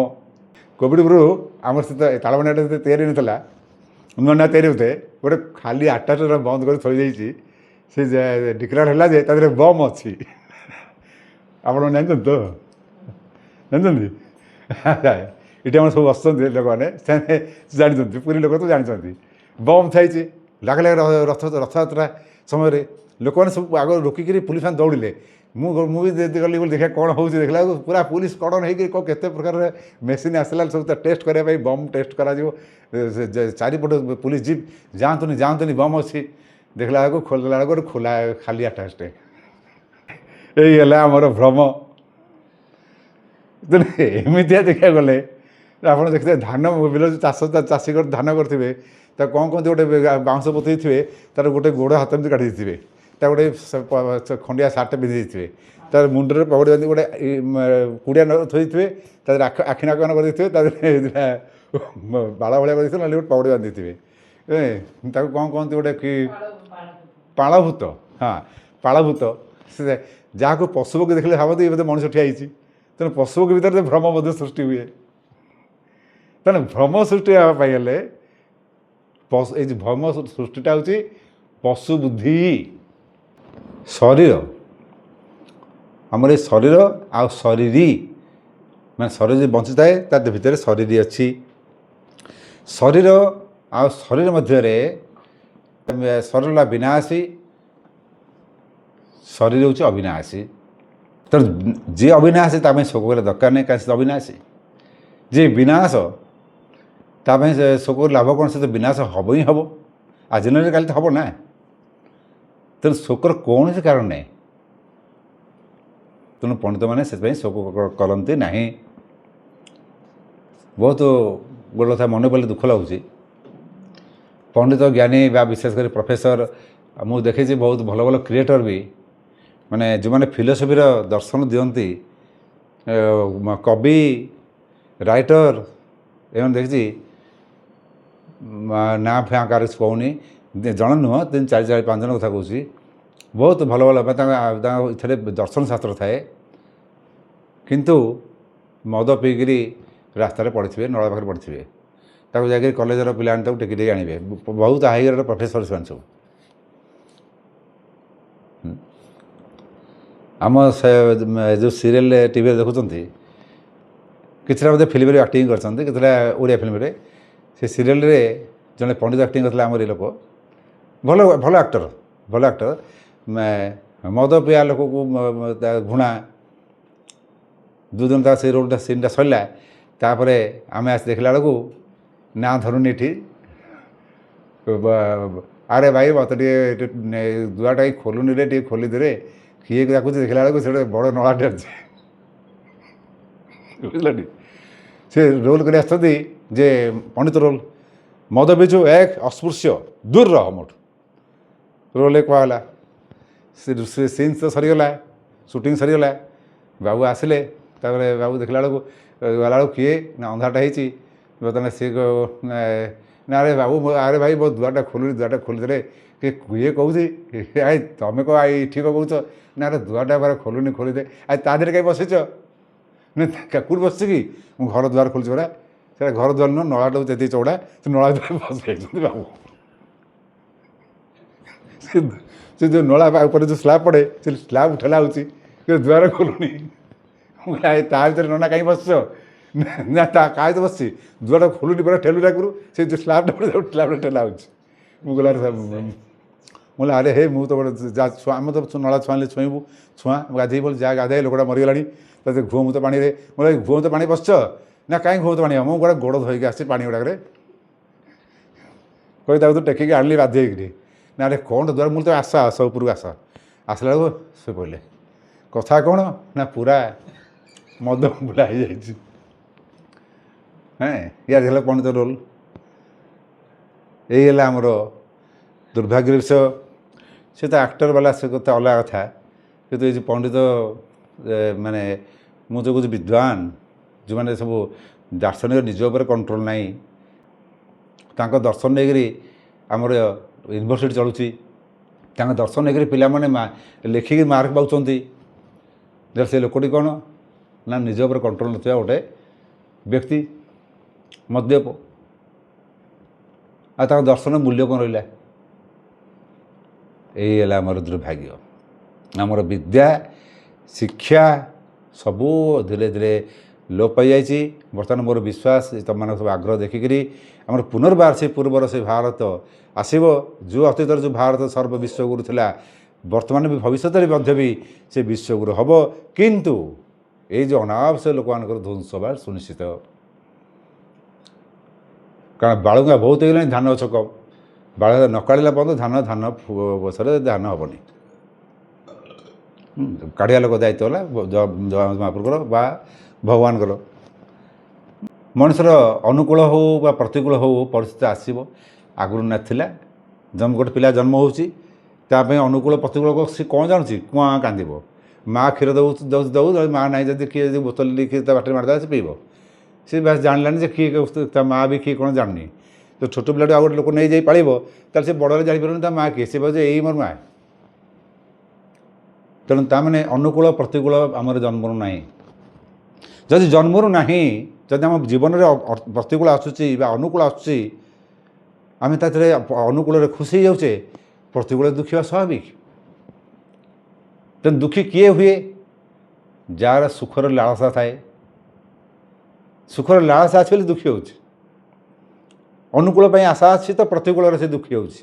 କୋଭିଡ଼ ପୂର୍ବରୁ ଆମର ସେ ତାଳବଣିଆଟା ଯେତେ ତିଆରି ହେଇନଥିଲା, ନୂଆ ନୂଆ ତିଆରି ହେଉଥାଏ, ଗୋଟେ ଖାଲି ଆଟାଚର ବନ୍ଦ କରି ଥୋଇ ଦେଇଛି। ସେ ଡିକ୍ଲାର ହେଲା ଯେ ତା ଦେହରେ ବମ୍ ଅଛି। ଆପଣ ଜାଣିଛନ୍ତି ତ? ଜାଣିଛନ୍ତି? ଏଠି ଆମର ସବୁ ବସୁଛନ୍ତି ଲୋକମାନେ, ସେମାନେ ଜାଣିଛନ୍ତି, ପୁରୀ ଲୋକ ତ ଜାଣିଛନ୍ତି। ବମ୍ ଥାଇଛି। ଲାଗିଲା ରଥଯାତ୍ରା ସମୟରେ ଲୋକମାନେ ସବୁ ଆଗ ରୋକିକିରି ପୁଲିସ ମାନେ ଦୌଡ଼ିଲେ। ମୁଁ ବି ଗଲି ବୋଲି ଦେଖିବା କ'ଣ ହେଉଛି। ଦେଖିଲା ବେଳକୁ ପୁରା ପୁଲିସ କଡ଼ନ ହେଇକି କେତେ ପ୍ରକାର ମେସିନ୍ ଆସିଲା, ସବୁ ତା ଟେଷ୍ଟ କରିବା ପାଇଁ ବମ୍ ଟେଷ୍ଟ କରାଯିବ। ଚାରିପଟ ପୁଲିସ ଜିପ୍ ଯାଆନ୍ତୁନି ବମ୍ ଅଛି। ଦେଖିଲା ବେଳକୁ ଖୋଲିଲା ବେଳକୁ ଗୋଟେ ଖୋଲା ଖାଲି ଆଟାଚଟେ। ଏଇ ହେଲା ଆମର ଭ୍ରମ। ଏମିତିଆ ଦେଖିବାକୁ ଗଲେ ଆପଣ ଦେଖିଥିବେ ଧାନ ବିଲ ଚାଷୀ ଧାନ କରିଥିବେ, ତାକୁ କ'ଣ କହନ୍ତି, ଗୋଟେ ବାଉଁଶ ପୋତିଥିବେ, ତାର ଗୋଟେ ଗୋଡ଼ ହାତ ଏମିତି କାଟି ଦେଇଥିବେ, ତା ଗୋଟେ ଖଣ୍ଡିଆ ସାର୍ଟଟେ ପିନ୍ଧି ଦେଇଥିବେ, ତାର ମୁଣ୍ଡରେ ପଗଡ଼ି ବାନ୍ଧି ଗୋଟେ କୁଡ଼ିଆ ଥୋଇଥିବେ, ତା ଦେହରେ ଆଖି ନାକ କରିଦେଇଥିବେ, ତା ଦେହରେ ବାଳ ଭଳିଆ କରିଦେଇଥିବେ, ନହେଲେ ଗୋଟେ ପଗଡ଼ି ବାନ୍ଧିଥିବେ। ତାକୁ କ'ଣ କହନ୍ତି ଗୋଟେ କି ପାଳଭୂତ। ହଁ, ପାଳଭୂତ। ସେ ଯାହାକୁ ପଶୁପକ୍ଷୀ ଦେଖିଲେ ଭାବନ୍ତି ବୋଧେ ମଣିଷ ଠିଆ ହେଇଛି। ତେଣୁ ପଶୁପକ୍ଷୀ ଭିତରେ ଭ୍ରମ ମଧ୍ୟ ସୃଷ୍ଟି ହୁଏ। ତେଣୁ ଭ୍ରମ ସୃଷ୍ଟି ହେବା ପାଇଁ ହେଲେ ଏଇ ଯେଉଁ ଭ୍ରମ ସୃଷ୍ଟିଟା ହେଉଛି ପଶୁ ବୁଦ୍ଧି। ଶରୀର, ଆମର ଏ ଶରୀର ଆଉ ଶରୀରୀ, ମାନେ ଶରୀର ଯଦି ବଞ୍ଚିଥାଏ ତା ଭିତରେ ଶରୀରୀ ଅଛି। ଶରୀର ଆଉ ଶରୀର ମଧ୍ୟରେ ଶରୀର ହେଲା ବିନାଶୀ, ଶରୀର ହେଉଛି ଅବିନାଶୀ। ତେଣୁ ଯିଏ ଅବିନାଶୀ ତା ପାଇଁ ଶୋକ କରିବା ଦରକାର ନାହିଁ, କାରଣ ସେ ଅବିନାଶୀ। ଯିଏ ବିନାଶ ତା ପାଇଁ ଶୋକ ଲାଭ କ'ଣ? ସେ ତ ବିନାଶ ହେବ ହିଁ ହେବ। ଆଜି ନହେଲେ କାଲି ତ ହେବ ନା। ତେଣୁ ଶୋକର କୌଣସି କାରଣ ନାହିଁ। ତେଣୁ ପଣ୍ଡିତମାନେ ସେଥିପାଇଁ ଶୋକ କରନ୍ତି ନାହିଁ। ବହୁତ ଗୋଟେ କଥା ମନେ ପଡ଼ିଲେ ଦୁଃଖ ଲାଗୁଛି। ପଣ୍ଡିତ ଜ୍ଞାନୀ ବା ବିଶେଷ କରି ପ୍ରଫେସର, ମୁଁ ଦେଖିଛି ବହୁତ ଭଲ ଭଲ କ୍ରିଏଟର ବି, ମାନେ ଯେଉଁମାନେ ଫିଲୋସଫିର ଦର୍ଶନ ଦିଅନ୍ତି, କବି, ରାଇଟର, ଏମାନେ ଦେଖିଛି ନାଁ ଫାଁ କାହାର କିଛି କହୁନି, ଜଣେ ନୁହଁ 3, 4, 5 ଜଣ କଥା କହୁଛି। ବହୁତ ଭଲ ତାଙ୍କ ଏଥିରେ ଦର୍ଶନ ଶାସ୍ତ୍ର ଥାଏ, କିନ୍ତୁ ମଦ ପିଇକିରି ରାସ୍ତାରେ ପଡ଼ିଥିବେ, ନଳା ପାଖରେ ପଡ଼ିଥିବେ। ତାକୁ ଯାଇକରି କଲେଜର ପିଲାମାନେ ତାକୁ ଟେକି ଟେକି ଆଣିବେ। ବହୁତ ହାଇଗ୍ରେଡ଼ର ପ୍ରଫେସର ସେମାନେ ସବୁ। ଆମ ଯେଉଁ ସିରିଏଲ ଟିଭିରେ ଦେଖୁଛନ୍ତି, କିଛିଟା ମଧ୍ୟ ଫିଲ୍ମରେ ଆକ୍ଟିଂ କରିଛନ୍ତି, କେତେଟା ଓଡ଼ିଆ ଫିଲ୍ମରେ। ସେ ସିରିଏଲରେ ଜଣେ ପଣ୍ଡିତ ଆକ୍ଟିଂ କରିଥିଲା, ଆମର ଏ ଲୋକ ଭଲ ଆକ୍ଟର। ମଦ ପିଇବା ଲୋକକୁ ଘୃଣା। ଯେଉଁଦିନ ତା ସେ ରୋଲଟା ସିନ୍ଟା ସରିଲା, ତାପରେ ଆମେ ଆସି ଦେଖିଲା ବେଳକୁ ନାଁ ଧରୁନି ଏଠି। ଆରେ ଭାଇ ମୋତେ ଟିକେ ଦୁଆଟା ଖୋଲୁନି ରେ, ଟିକେ ଖୋଲିଦେରେ। କିଏ ଡାକୁଛି, ଦେଖିଲା ବେଳକୁ ସେ ଗୋଟେ ବଡ଼ ନଳାଟେ ଅଛି। ବୁଝିଲଟି? ସେ ରୋଲ୍ କରି ଆସିଛନ୍ତି ଯେ ପଣ୍ଡିତ ରୋଲ୍। ମଦ ପିଇଛୁ, ଅସ୍ପୃଶ୍ୟ, ଦୂର ରହ ମୋଠୁ। ରୋଲ୍ରେ କୁହାଗଲା। ସେ ସିନ୍ସ ତ ସରିଗଲା, ସୁଟିଂ ସରିଗଲା। ବାବୁ ଆସିଲେ, ତାପରେ ବାବୁ ଦେଖିଲା ବେଳକୁ ଗଲାବେଳକୁ କିଏ ନା ଅନ୍ଧାରଟା ହେଇଛି। ବର୍ତ୍ତମାନ ସିଏ ନା ଆରେ ବାବୁ, ଆରେ ଭାଇ ମୋ ଦୁଆରଟା ଖୋଲିଦେଲେ। କିଏ କହୁଛି? ଆଇ ତମେ କହ, ଏଠି କ'ଣ କହୁଛ? ନା ଆରେ ଦୁଆରଟା ବାର ଖୋଲିଦେ। ଆଇ ତା ଦେହରେ କାହିଁ ବସିଛ? ନା କେଉଁଠି ବସିଛି କି? ମୁଁ ଘର ଦୁଆର ଖୋଲିଛି ପରା। ସେଟା ଘର ଦୁଆର ନୁହଁ, ନଳାଟାକୁ ଯେତିକି ଚଉଡ଼ା, ସେ ନଳା ଭିତରେ ବସି ଯାଇଛନ୍ତି ବାବୁ। ସେ ଯେଉଁ ନଳା ଉପରେ ଯେଉଁ ସ୍ଲାବ୍ ପଡ଼େ, ସେ ସ୍ଲାବ୍ ଠେଲା ହେଉଛି, ସେ ଦୁଆର ଖୋଲୁନି। ତା ଭିତରେ ନନା କାହିଁ ବସିଛ? ନା ତା କାହା ଭିତରେ ବସିଛି? ଦୁଆରଟା ଖୋଲୁନି ପରା, ଠେଲୁ ଠାକୁର। ସେ ଯେଉଁ ସ୍ଲାବ୍ଟା ପଡ଼େ, ସ୍ଲାବ୍ଟା ଠେଲା ହେଉଛି। ମୁଁ କହିଲି ଆରେ ହେ, ମୁଁ ତ ଗୋଟେ ଆମେ ତ ନଳା ଛୁଆଁଲେ ଛୁଇଁବୁ, ଛୁଆଁ ଗାଧେଇ ବୋଲି ଯାହା ଗାଧେଇ, ଲୋକଟା ମରିଗଲାଣି। ତା ଘୁଅମୁତ ପାଣିରେ। ମୁଁ କହିଲି ଘୁଅମୁତ ପାଣି ବସିଛ? ନା କାହିଁ ଘୁଅମୁତ ପାଣି ହେବ? ମୁଁ ଗୋଟେ ଗୋଡ଼ ଧୋଇକି ଆସିଛି ପାଣି ଗୁଡ଼ାକରେ। କହି ତାକୁ ତ ଟେକିକି ଆଣିଲି ବାଧ୍ୟ ହେଇକିରି। ନା ଆରେ କ'ଣ ଦ୍ୱାର ମୁଁ ତ ଆସ ଉପରକୁ ଆସିଲା ବେଳକୁ ଶୋଇ ପଡ଼ିଲେ। କଥା କ'ଣ ନା ପୁରା ମଦ ବୁଲା ହେଇଯାଇଛି। ଇଆଡ଼େ ହେଲା ପଣ୍ଡିତ ରୋଲ୍। ଏଇ ହେଲା ଆମର ଦୁର୍ଭାଗ୍ୟର ବିଷୟ। ସେ ତ ଆକ୍ଟର ବାଲା, ସେ କଥା ଅଲଗା କଥା। କିନ୍ତୁ ଏଇ ଯେଉଁ ପଣ୍ଡିତ ମାନେ ମୁଁ ଯେଉଁ କହୁଛି ବିଦ୍ୱାନ, ଯେଉଁମାନେ ସବୁ ଦାର୍ଶନିକ, ନିଜ ଉପରେ କଣ୍ଟ୍ରୋଲ୍ ନାହିଁ, ତାଙ୍କ ଦର୍ଶନ ନେଇକରି ଆମର ୟୁନିଭର୍ସିଟି ଚଳୁଛି, ତାଙ୍କ ଦର୍ଶନ ନେଇକରି ପିଲାମାନେ ଲେଖିକି ମାର୍କ ପାଉଛନ୍ତି। ସେ ଲୋକଟି କ'ଣ ନା ନିଜ ଉପରେ କଣ୍ଟ୍ରୋଲ୍ ନଥିବା ଗୋଟେ ବ୍ୟକ୍ତି, ମଦ୍ୟପ। ଆଉ ତାଙ୍କ ଦର୍ଶନ ମୂଲ୍ୟ କ'ଣ ରହିଲା? ଏଇ ହେଲା ଆମର ଦୁର୍ଭାଗ୍ୟ। ଆମର ବିଦ୍ୟା, ଶିକ୍ଷା ସବୁ ଧୀରେ ଧୀରେ ଲୋପ ପାଇଯାଇଛି। ବର୍ତ୍ତମାନ ମୋର ବିଶ୍ୱାସ ତୁମମାନଙ୍କ ସବୁ ଆଗ୍ରହ ଦେଖିକରି ଆମର ପୁନର୍ବାର ସେ ପୂର୍ବର ସେ ଭାରତ ଆସିବ। ଯେଉଁ ଅତୀତରେ ଯେଉଁ ଭାରତ ସର୍ବ ବିଶ୍ୱଗୁରୁ ଥିଲା, ବର୍ତ୍ତମାନ ବି ଭବିଷ୍ୟତରେ ମଧ୍ୟ ବି ସେ ବିଶ୍ୱଗୁରୁ ହେବ। କିନ୍ତୁ ଏଇ ଯେଉଁ ଅନାବଶ୍ୟକ ଲୋକମାନଙ୍କର ଧ୍ୱଂସ ହେବା ସୁନିଶ୍ଚିତ। କାରଣ ବାଳୁଙ୍ଗା ବହୁତ ହେଇଗଲାଣି, ଧାନ ଗଛ କମ୍। ବାଳୁଙ୍ଗା ନ କାଢ଼ିଲା ପର୍ଯ୍ୟନ୍ତ ଧାନ ବର୍ଷରେ ଧାନ ହେବନି। କାଢ଼ିବା ଲୋକ ଦାୟିତ୍ୱ ହେଲା ମହାପ୍ରଭୁଙ୍କର ବା ଭଗବାନଙ୍କର। ମଣିଷର ଅନୁକୂଳ ହେଉ ବା ପ୍ରତିକୂଳ ହେଉ ପରିସ୍ଥିତି ଆସିବ। ଆଗରୁ ନଥିଲା। ଗୋଟେ ପିଲା ଜନ୍ମ ହେଉଛି, ତା ପାଇଁ ଅନୁକୂଳ ପ୍ରତିକୂଳ ସେ କ'ଣ ଜାଣୁଛି? କୁଆଁ କାନ୍ଦିବ। ମା' କ୍ଷୀର ଦେଉ ମା' ନାହିଁ ଯଦି କିଏ ଯଦି ବୋତଲ ନେଇକି ତା ବାଟରେ ମାରିଦେଲା ସେ ପିଇବ। ସେ ବାସ୍ ଜାଣିଲାନି ଯେ କିଏ ତା ମା' ବି କିଏ କ'ଣ ଜାଣିନି। ତ ଛୋଟ ପିଲାଠୁ ଆଉ ଗୋଟେ ଲୋକ ନେଇଯାଇ ପାଳିବ, ତାହେଲେ ସେ ବଡ଼ରେ ଜାଣିପାରିବନି ତା ମା' କିଏ। ସେ ଭାବୁଛି ଏଇ ମୋର ମା'। ତେଣୁ ତା'ମାନେ ଅନୁକୂଳ ପ୍ରତିକୂଳ ଆମର ଜନ୍ମରୁ ନାହିଁ। ଯଦି ଜନ୍ମରୁ ନାହିଁ, ଯଦି ଆମ ଜୀବନରେ ପ୍ରତିକୂଳ ଆସୁଛି ବା ଅନୁକୂଳ ଆସୁଛି, ଆମେ ତାଥିରେ ଅନୁକୂଳରେ ଖୁସି ହେଇଯାଉଛେ, ପ୍ରତିକୂଳରେ ଦୁଃଖୀ ହେବା ସ୍ୱାଭାବିକ। ତେଣୁ ଦୁଃଖୀ କିଏ ହୁଏ? ଯାହାର ସୁଖର ଲାଳସା ଥାଏ। ସୁଖର ଲାଳସା ଅଛି ବୋଲି ଦୁଃଖୀ ହେଉଛି। ଅନୁକୂଳ ପାଇଁ ଆଶା ଅଛି ତ ପ୍ରତିକୂଳରେ ସେ ଦୁଃଖୀ ହେଉଛି।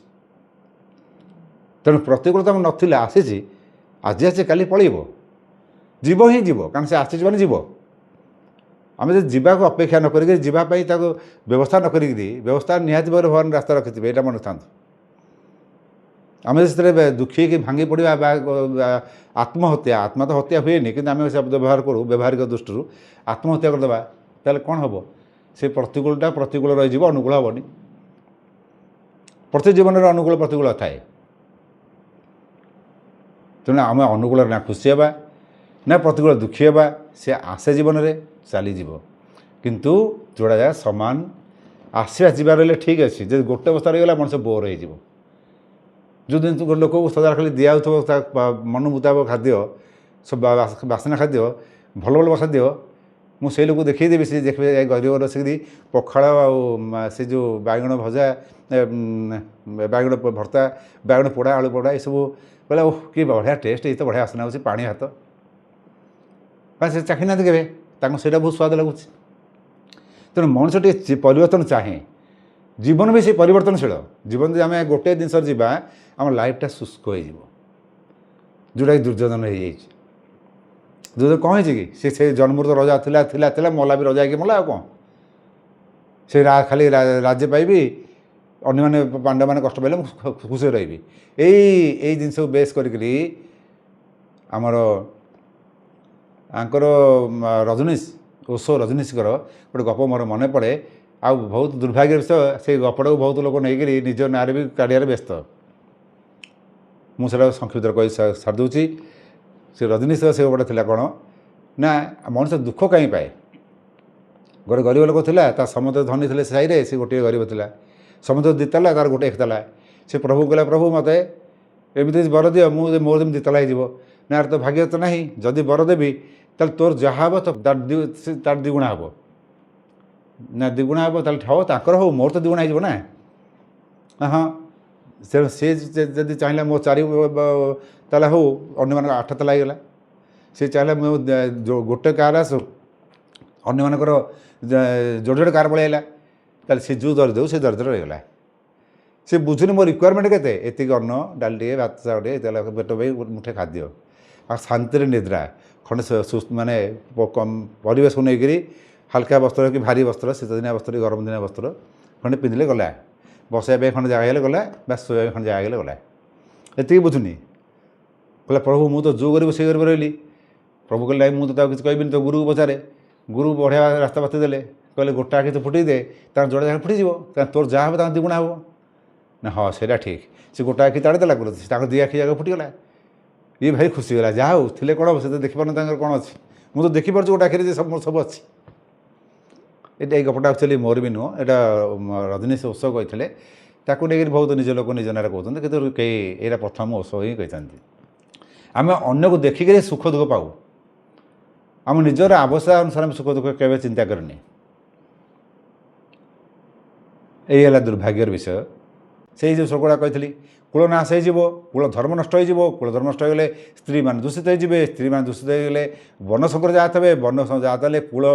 ତେଣୁ ପ୍ରତିକୂଳ ତ ନଥିଲା, ଆସିଛି, ଆଜି ଅଛି କାଲି ପଳେଇବ, ଯିବ ହିଁ ଯିବ। କାରଣ ସେ ଆସିଛି ମାନେ ଯିବ। ଆମେ ଯଦି ଯିବାକୁ ଅପେକ୍ଷା ନ କରିକି, ଯିବା ପାଇଁ ତାକୁ ବ୍ୟବସ୍ଥା ନ କରିକିରି, ବ୍ୟବସ୍ଥା ନିହାତି ଭାବରେ ଭଗବାନ ରାସ୍ତା ରଖିଥିବେ, ଏଇଟା ମନେ ଥାନ୍ତୁ। ଆମେ ସେଥିରେ ଦୁଃଖୀ ହେଇକି ଭାଙ୍ଗି ପଡ଼ିବା ବା ଆତ୍ମହତ୍ୟା, ଆତ୍ମା ତ ହତ୍ୟା ହୁଏନି, କିନ୍ତୁ ଆମେ ଶବ୍ଦ ବ୍ୟବହାର କରୁ ବ୍ୟବହାରିକ ଦୃଷ୍ଟିରୁ, ଆତ୍ମହତ୍ୟା କରିଦେବା, ତାହେଲେ କ'ଣ ହେବ? ସେ ପ୍ରତିକୂଳଟା ପ୍ରତିକୂଳ ରହିଯିବ, ଅନୁକୂଳ ହେବନି। ପ୍ରତି ଜୀବନରେ ଅନୁକୂଳ ପ୍ରତିକୂଳ ଥାଏ। ତେଣୁ ଆମେ ଅନୁକୂଳରେ ନା ଖୁସି ହେବା ନା ପ୍ରତିକୂଳ ଦୁଃଖୀ ହେବା। ସେ ଆସେ ଜୀବନରେ, ଚାଲିଯିବ। କିନ୍ତୁ ଯୋଡ଼ା ଯାକ ସମାନ ଆସିବା ଯିବା ରହିଲେ ଠିକ୍ ଅଛି। ଯଦି ଗୋଟେ ଅବସ୍ଥା ରହିଗଲା, ମଣିଷ ବୋର୍ ହେଇଯିବ। ଯେଉଁ ଜିନିଷ ଗୋଟେ ଲୋକକୁ ସଦାବେଳେ ଖାଲି ଦିଆହେଉଥିବ ତା ମନ ମୁତାବକ ଖାଦ୍ୟ, ସବୁ ବାସ୍ନା ଖାଦ୍ୟ, ଭଲ ଭଲ ଖାଦ୍ୟ, ମୁଁ ସେଇ ଲୋକକୁ ଦେଖେଇଦେବି। ସେ ଦେଖିବେ ଗରିବ ବସିକିରି ପଖାଳ ଆଉ ସେ ଯେଉଁ ବାଇଗଣ ଭଜା, ବାଇଗଣ ଭର୍ତ୍ତା, ବାଇଗଣ ପୋଡ଼ା, ଆଳୁ ପୋଡ଼ା, ଏସବୁ କହିଲା ଓହ କି ବଢ଼ିଆ ଟେଷ୍ଟ, ଏଇ ତ ବଢ଼ିଆ ବାସ୍ନା ହେଉଛି, ପାଣି ଭାତ। ସେ ଚାଖି ନାହାନ୍ତି କେବେ, ତାଙ୍କୁ ସେଇଟା ବହୁତ ସ୍ୱାଦ ଲାଗୁଛି। ତେଣୁ ମଣିଷ ଟିକେ ପରିବର୍ତ୍ତନ ଚାହେଁ। ଜୀବନ ବି ସେ ପରିବର୍ତ୍ତନଶୀଳ। ଜୀବନ ଯଦି ଆମେ ଗୋଟିଏ ଜିନିଷରେ ଯିବା, ଆମ ଲାଇଫ୍ଟା ଶୁଷ୍କ ହେଇଯିବ। ଯେଉଁଟାକି ଦୁର୍ଯୋଧନ ହେଇଯାଇଛି। ଦୁର୍ଯୋଧନ କ'ଣ ହେଇଛି କି? ସେ ଜନ୍ମରୁ ତ ରଜା ଥିଲା, ମଲା ବି ରଜା ହେଇକି ମଲା। ଆଉ କ'ଣ? ସେ ଖାଲି ରାଜ୍ୟ ପାଇବି, ଅନ୍ୟମାନେ ପାଣ୍ଡବମାନେ କଷ୍ଟ ପାଇଲେ ମୁଁ ଖୁସିରେ ରହିବି, ଏଇ ଜିନିଷକୁ ବେସ୍ କରିକିରି ଆମର ଆଙ୍କର ରଜନୀଶଙ୍କର ଗୋଟେ ଗପ ମୋର ମନେ ପଡ଼େ। ଆଉ ବହୁତ ଦୁର୍ଭାଗ୍ୟ ବିଷୟ, ସେଇ ଗପଟାକୁ ବହୁତ ଲୋକ ନେଇକରି ନିଜ ନାଁରେ ବି କାଢ଼ିବାରେ ବ୍ୟସ୍ତ। ମୁଁ ସେଇଟା ସଂକ୍ଷିପ୍ତରେ କହି ସାରି ଦେଉଛି। ସେ ରଜନୀଶର ସେ ଗପଟା ଥିଲା କ'ଣ ନା, ମଣିଷ ଦୁଃଖ କାହିଁ ପାଏ? ଗୋଟେ ଗରିବ ଲୋକ ଥିଲା, ତା ସମସ୍ତେ ଧନୀ ଥିଲେ ସେ ସାହିରେ, ସେ ଗୋଟିଏ ଗରିବ ଥିଲା। ସମସ୍ତେ ଦିତାଲା, ତାର ଗୋଟେ ଏକତାଲା। ସେ ପ୍ରଭୁ କହିଲା, ପ୍ରଭୁ ମୋତେ ଏମିତି ବର ଦିଅ, ମୋର ଯେମିତି ଦିତାଲା ହେଇଯିବ। ନା ଆର ତ ଭାଗ୍ୟ ତ ନାହିଁ, ଯଦି ବର ଦେବି ତାହେଲେ ତୋର ଯାହା ହେବ ତାର ଦ୍ୱିଗୁଣା ହେବ। ନା ଦ୍ୱିଗୁଣା ହେବ, ତାହେଲେ ହଉ ତାଙ୍କର ହଉ, ମୋର ତ ଦ୍ୱିଗୁଣା ହେଇଯିବ ନା। ହଁ, ସେ ଯଦି ଚାହିଁଲା ମୋ 4 ତାଲା ହଉ, ଅନ୍ୟମାନଙ୍କ 8 ତାଲା ହେଇଗଲା। ସେ ଚାହିଁଲା ମୋ ଗୋଟେ କାର୍ ଆସୁ, ଅନ୍ୟମାନଙ୍କର ଯୋଡ଼େ କାର୍ ପଳେଇଲା। ତାହେଲେ ସେ ଯେଉଁ ଦରିଦ୍ର ସେ ଦରିଦ୍ର ରହିଗଲା। ସେ ବୁଝୁନି ମୋ ରିକ୍ୱାରମେଣ୍ଟ କେତେ, ଏତିକି ଅନ୍ନ, ଡାଲି ଟିକେ, ଭାତ ଚାଉଳ ଟିକେ, ପେଟ ପାଇଁ ମୁଠେ ଖାଦ୍ୟ, ଆଉ ଶାନ୍ତିରେ ନିଦ୍ରା, ଖଣ୍ଡେ ମାନେ ପରିବେଶକୁ ନେଇକରି ହାଲକା ବସ୍ତ୍ର କି ଭାରି ବସ୍ତ୍ର, ଶୀତଦିନିଆ ବସ୍ତ୍ର କି ଗରମ ଦିନିଆ ବସ୍ତ୍ର ଖଣ୍ଡେ ପିନ୍ଧିଲେ ଗଲା। ବସାଇବା ପାଇଁ ଖଣ୍ଡେ ଜାଗା ହେଇଗଲେ ଗଲା, ବାସ୍ ଶୋଇବା ପାଇଁ ଖଣ୍ଡେ ଜାଗା ହେଇଗଲେ ଗଲା। ଏତିକି ବୁଝୁନି। କହିଲା ପ୍ରଭୁ ମୁଁ ତ ଯେଉଁ ଗରିବ ସେଇ ଗରିବ ରହିଲି। ପ୍ରଭୁ କହିଲେ ନାଇଁ ମୁଁ ତ ତାକୁ କିଛି କହିବିନି, ତ ଗୁରୁକୁ ପଚାରେ। ଗୁରୁ ବଢ଼ିଆ ରାସ୍ତା ବତେଇ ଦେଲେ, କହିଲେ ଗୋଟା ଆଖି ତ ଫୁଟେଇ ଦେ, ତାର ଯୋଡ଼ା ଜାଗା ଫୁଟିଯିବ, କାରଣ ତୋର ଯାହା ହେବ ତାଙ୍କ ଦ୍ୱିଗୁଣା ହେବ। ନା ହଁ ସେଇଟା ଠିକ୍। ସେ ଗୋଟା ଆଖି ତାଡ଼ିଦେଲା, ତାଙ୍କ ଦୁଇ ଆଖି ଜାଗା ଫୁଟିଗଲା। ଇଏ ଭାରି ଖୁସି ହେଲା, ଯାହା ହଉ ଥିଲେ କ'ଣ ହେବ, ସେ ତ ଦେଖିପାରୁନି ତାଙ୍କର କ'ଣ ଅଛି, ମୁଁ ତ ଦେଖିପାରୁଛି ଗୋଟେ ଆଖିରେ ଯେ ସବୁ ଅଛି। ଏଇଟା ଏଇ ଗପଟା ଆକ୍ଚୁଆଲି ମୋର ବି ନୁହଁ, ଏଇଟା ରଜନୀଶ ଓଷୋ କହିଥିଲେ। ତାକୁ ନେଇକରି ବହୁତ ନିଜ ଲୋକ ନିଜ ନାଁରେ କହୁଛନ୍ତି, କିନ୍ତୁ କେହି ଏଇଟା ପ୍ରଥମ ଓଷୋ ହିଁ କହିଛନ୍ତି। ଆମେ ଅନ୍ୟକୁ ଦେଖିକରି ସୁଖ ଦୁଃଖ ପାଉ, ଆମ ନିଜର ଆବଶ୍ୟକତା ଅନୁସାରେ ଆମେ ସୁଖ ଦୁଃଖ କେବେ ଚିନ୍ତା କରିନି। ଏଇ ହେଲା ଦୁର୍ଭାଗ୍ୟର ବିଷୟ। ସେଇ ଯେଉଁ ଶ୍ଳୋକଟା କହିଥିଲି, କୂଳ ନାଶ ହେଇଯିବ, କୂଳ ଧର୍ମ ନଷ୍ଟ ହେଇଯିବ, କୂଳ ଧର୍ମ ନଷ୍ଟ ହୋଇଗଲେ ସ୍ତ୍ରୀମାନେ ଦୂଷିତ ହେଇଯିବେ, ସ୍ତ୍ରୀମାନେ ଦୂଷିତ ହେଇଗଲେ ବର୍ଣ୍ଣଶଙ୍କର ଜାତ ହେବେ, ବର୍ଣ୍ଣ ଜାତ ହେଲେ କୂଳ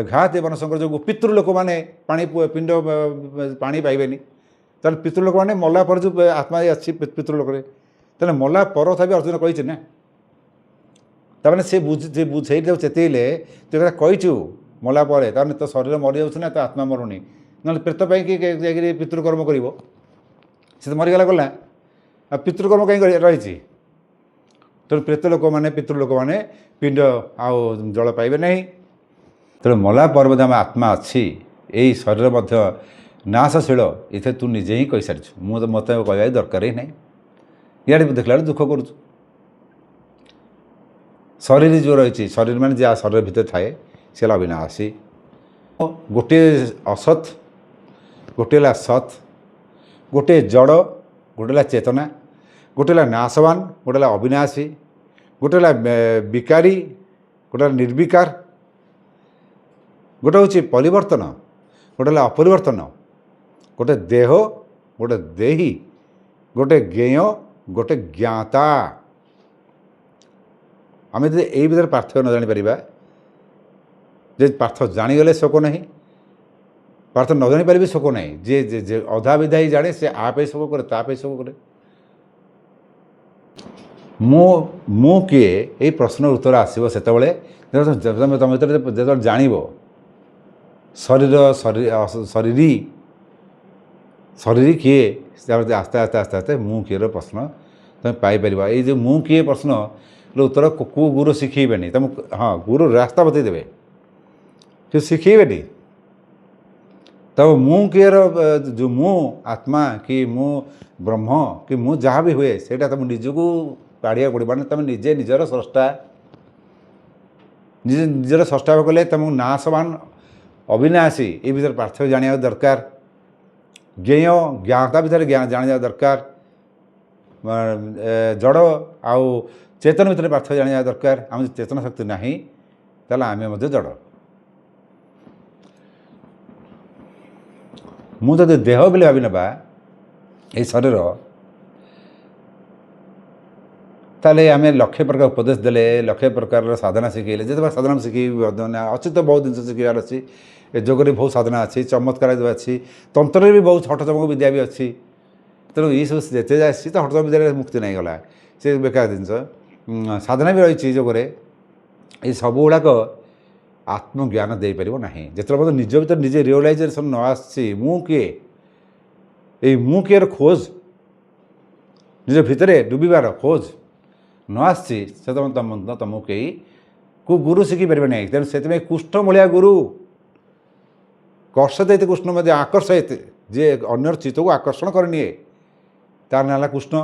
ଘାତ, ବର୍ଣ୍ଣଶଙ୍କର ଯୋଗୁଁ ପିତୃ ଲୋକମାନେ ପିଣ୍ଡ ପାଣି ପାଇବେନି। ତାହେଲେ ପିତୃ ଲୋକମାନେ ମଲା ପରେ ଯେଉଁ ଆତ୍ମା ଅଛି ପିତୃଲୋକରେ, ତାହେଲେ ମଲା ପର କଥା ବି ଅର୍ଜୁନ କହିଛି ନା। ତାମାନେ ସେ ସେଇଠି ତାକୁ ଚେତେଇଲେ, ତୁ କଥା କହିଛୁ ମଲା ପରେ, ତାମାନେ ତୋ ଶରୀର ମରିଯାଉଛି ନା, ତୋ ଆତ୍ମା ମରୁନି। ନହେଲେ ପ୍ରେତ ପାଇଁ କି ଯାଇକରି ପିତୃକର୍ମ କରିବ, ସେ ତ ମରିଗଲା ଗଲା, ଆଉ ପିତୃକର୍ମ କାହିଁ ରହିଛି। ତେଣୁ ପ୍ରେତ ଲୋକମାନେ ପିତୃ ଲୋକମାନେ ପିଣ୍ଡ ଆଉ ଜଳ ପାଇବେ ନାହିଁ। ତେଣୁ ମଲା ପରେ ମଧ୍ୟ ଆମ ଆତ୍ମା ଅଛି, ଏଇ ଶରୀର ମଧ୍ୟ ନାଶଶୀଳ, ଏଥିରେ ତୁ ନିଜେ ହିଁ କହିସାରିଛୁ, ମୁଁ ତ ମୋତେ କହିବା ଦରକାର ହିଁ ନାହିଁ। ଇଆଡ଼େ ଦେଖିଲା ବେଳେ ଦୁଃଖ କରୁଛୁ। ଶରୀର ଯେଉଁ ରହିଛି, ଶରୀର ମାନେ ଯାହା ଶରୀର ଭିତରେ ଥାଏ, ସେ ହେଲା ଅବିନାଶୀ। ଗୋଟିଏ ଅସତ୍, ଗୋଟିଏ ହେଲା ସତ୍, ଗୋଟିଏ ଜଡ଼, ଗୋଟିଏ ହେଲା ଚେତନା, ଗୋଟିଏ ହେଲା ନାଶବାନ, ଗୋଟିଏ ହେଲା ଅବିନାଶୀ, ଗୋଟିଏ ହେଲା ବିକାରୀ, ଗୋଟିଏ ହେଲା ନିର୍ବିକାର, ଗୋଟେ ହେଉଛି ପରିବର୍ତ୍ତନ, ଗୋଟେ ହେଲା ଅପରିବର୍ତ୍ତନ, ଗୋଟେ ଦେହ, ଗୋଟେ ଦେହୀ, ଗୋଟେ ଜ୍ଞେୟ, ଗୋଟେ ଜ୍ଞାତା। ଆମେ ଯଦି ଏଇ ଭିତରେ ପାର୍ଥକ୍ୟ ନ ଜାଣିପାରିବା, ଯଦି ପାର୍ଥକ୍ୟ ଜାଣିଗଲେ ଶୋକ ନାହିଁ, ପାର୍ଥକ୍ୟ ନ ଜାଣିପାରିବି ଶୋକ ନାହିଁ। ଯିଏ ଅଧା ବିଧା ହିଁ ଜାଣେ, ସେ ଆ ପାଇଁ ଶୋକ କରେ, ତା ପାଇଁ ଶୋକ କରେ। ମୁଁ କିଏ, ଏଇ ପ୍ରଶ୍ନର ଉତ୍ତର ଆସିବ ସେତେବେଳେ ତମ ଭିତରେ ଯେତେବେଳେ ଜାଣିବ ଶରୀରୀ କିଏ, ଆସ୍ତେ ଆସ୍ତେ ଆସ୍ତେ ଆସ୍ତେ ମୁଁ କିଏର ପ୍ରଶ୍ନ ତୁମେ ପାଇପାରିବ। ଏଇ ଯେଉଁ ମୁଁ କିଏ ପ୍ରଶ୍ନର ଉତ୍ତର କେଉଁ ଗୁରୁ ଶିଖେଇବେନି ତୁମକୁ। ହଁ, ଗୁରୁ ରାସ୍ତା ବତେଇ ଦେବେ, ସେ ଶିଖେଇବେନି। ତ ମୁଁ କିଏର ଯେଉଁ ମୁଁ ଆତ୍ମା, କି ମୁଁ ବ୍ରହ୍ମ, କି ମୁଁ ଯାହା ବି ହୁଏ, ସେଇଟା ତୁମ ନିଜକୁ କାଢ଼ିବାକୁ ପଡ଼ିବ। ମାନେ ତୁମେ ନିଜେ ନିଜର ସ୍ରଷ୍ଟା, ନିଜର ସ୍ରଷ୍ଟା କଲେ ତୁମକୁ ନାଶବାନ ଅବିନାଶୀ ଏ ଭିତରେ ପାର୍ଥକ୍ୟ ଜାଣିବା ଦରକାର। ଜ୍ଞେୟ ଜ୍ଞାତା ଭିତରେ ଜାଣିବା ଦରକାର। ଜଡ଼ ଆଉ ଚେତନ ଭିତରେ ପାର୍ଥକ୍ୟ ଜାଣିବା ଦରକାର। ଆମର ଯଦି ଚେତନ ଶକ୍ତି ନାହିଁ, ତାହେଲେ ଆମେ ମଧ୍ୟ ଜଡ଼। ମୁଁ ଯଦି ଦେହ ବୋଲି ଭାବି ନେବା ଏଇ ଶରୀର, ତାହେଲେ ଆମେ ଲକ୍ଷେ ପ୍ରକାର ଉପଦେଶ ଦେଲେ, ଲକ୍ଷେ ପ୍ରକାରର ସାଧନା ଶିଖେଇଲେ, ଯେତେବେଳେ ସାଧନା ଶିଖେଇବି ଅଛି ତ ବହୁତ ଜିନିଷ ଶିଖିବାର ଅଛି। ଏ ଯୋଗରେ ବହୁତ ସାଧନା ଅଛି, ଚମତ୍କାର ଅଛି, ତନ୍ତ୍ରରେ ବି ବହୁତ ହଠ ଚମକ ବିଦ୍ୟା ବି ଅଛି। ତେଣୁ ଏଇସବୁ ଯେତେ ଆସିଛି ତ ହଠ ଚମକ ବିଦ୍ୟାରେ ମୁକ୍ତି ନେଇଗଲା, ସେ ବେକାର ଜିନିଷ। ସାଧନା ବି ରହିଛି ଯୋଗରେ। ଏଇ ସବୁଗୁଡ଼ାକ ଆତ୍ମଜ୍ଞାନ ଦେଇପାରିବ ନାହିଁ ଯେତେବେଳେ ମଧ୍ୟ ନିଜ ଭିତରେ ନିଜେ ରିଅଲାଇଜେସନ୍ ନ ଆସିଛି। ମୁଁ କିଏ, ଏଇ ମୁଁ କିଏର ଖୋଜ, ନିଜ ଭିତରେ ଡୁବିବାର ଖୋଜ ନ ଆସିଛି, ସେତେବେଳେ ତୁମକୁ କେହି କେଉଁ ଗୁରୁ ଶିଖିପାରିବେ ନାହିଁ। ତେଣୁ ସେଥିପାଇଁ କୃଷ୍ଣ ଭଳିଆ ଗୁରୁ, କର୍ଷୟତେ କୃଷ୍ଣ ମଧ୍ୟ ଆକର୍ଷୟତେ, ଯିଏ ଅନ୍ୟର ଚିତ୍ତକୁ ଆକର୍ଷଣ କରିନିଏ, ତାର ନାଁ ହେଲା କୃଷ୍ଣ।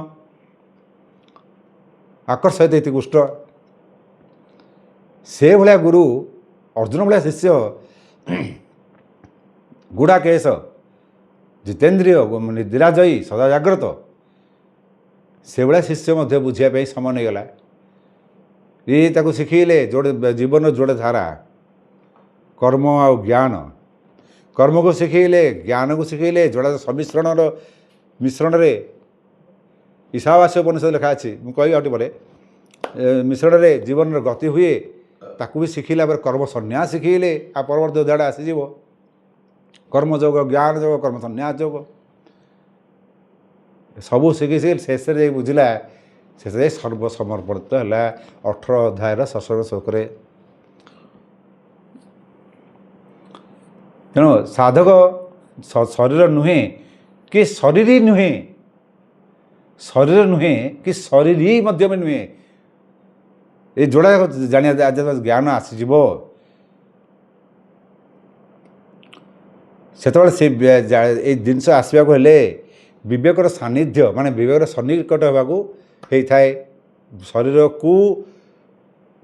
ଆକର୍ଷୟତେ କୃଷ୍ଣ, ସେ ଭଳିଆ ଗୁରୁ, ଅର୍ଜୁନ ଭଳିଆ ଶିଷ୍ୟ, ଗୁଡ଼ାକେଶ, ଜିତେନ୍ଦ୍ରିୟ, ନିଦ୍ରାଜୟୀ, ସଦା ଜାଗ୍ରତ, ସେଭଳିଆ ଶିଷ୍ୟ ମଧ୍ୟ ବୁଝିବା ପାଇଁ ସମୟ ନେଇଗଲା। ଇଏ ତାକୁ ଶିଖେଇଲେ ଯୋଡ଼େ ଜୀବନର ଯୋଡ଼େ ଧାରା, କର୍ମ ଆଉ ଜ୍ଞାନ। କର୍ମକୁ ଶିଖେଇଲେ, ଜ୍ଞାନକୁ ଶିଖେଇଲେ, ଯୋଡ଼ା ସମିଶ୍ରଣର ମିଶ୍ରଣରେ ଈଶାବାସ୍ୟ ଉପନିଷଦ ଲେଖା ଅଛି, ମୁଁ କହିବି ଆଉ ଟିକେ ପରେ। ମିଶ୍ରଣରେ ଜୀବନର ଗତି ହୁଏ, ତାକୁ ବି ଶିଖିଲା ପରେ କର୍ମ ସନ୍ନ୍ୟାସ ଶିଖେଇଲେ। ଆଉ ପରବର୍ତ୍ତୀ ଅଧ୍ୟାୟଟା ଆସିଯିବ କର୍ମଯୋଗ, ଜ୍ଞାନ ଯୋଗ, କର୍ମ ସନ୍ନ୍ୟାସ ଯୋଗ, ସବୁ ଶିଖି ଶେଷରେ ଯାଇ ବୁଝିଲା, ଶେଷରେ ସର୍ବସମର୍ପଣିତ ହେଲା 18 ଅଧ୍ୟାୟର 16 ଶ୍ଲୋକରେ। ତେଣୁ ସାଧକ ଶରୀର ନୁହେଁ, कि शरीर नुहे शरीर नुहे कि शरीर मध्यम नुहे ये जोड़ा जानिया आज ज्ञान आसीज से जिनस आसवाक हेले विवेकर सानिध्य माने विवेकर सन्निकट होगाक होता है शरीर को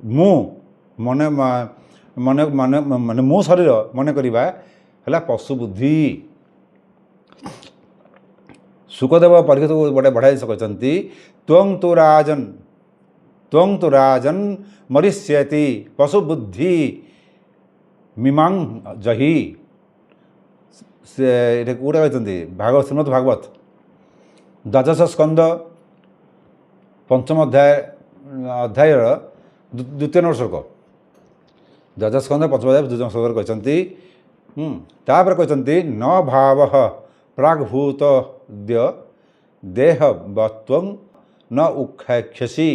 मु मन मन मन माने मो शरीर मन करवा है पशु बुद्धि सुखदेव परीक्षित को बड़े बढ़ाई कहते त्वं तो राजन मरिष्यति पशु बुद्धि मीमांग जही से कौटा कहते भागवत श्रीमद भागवत द्वादश स्कंद पंचम अध्याय द्वितीय नंबर श्लोक द्वादश स्कंद पंचम अध्याय द्वितीय श्लोक कहते तापर कहते न भाव प्रागभूत देहवत्व न उखाक्षसी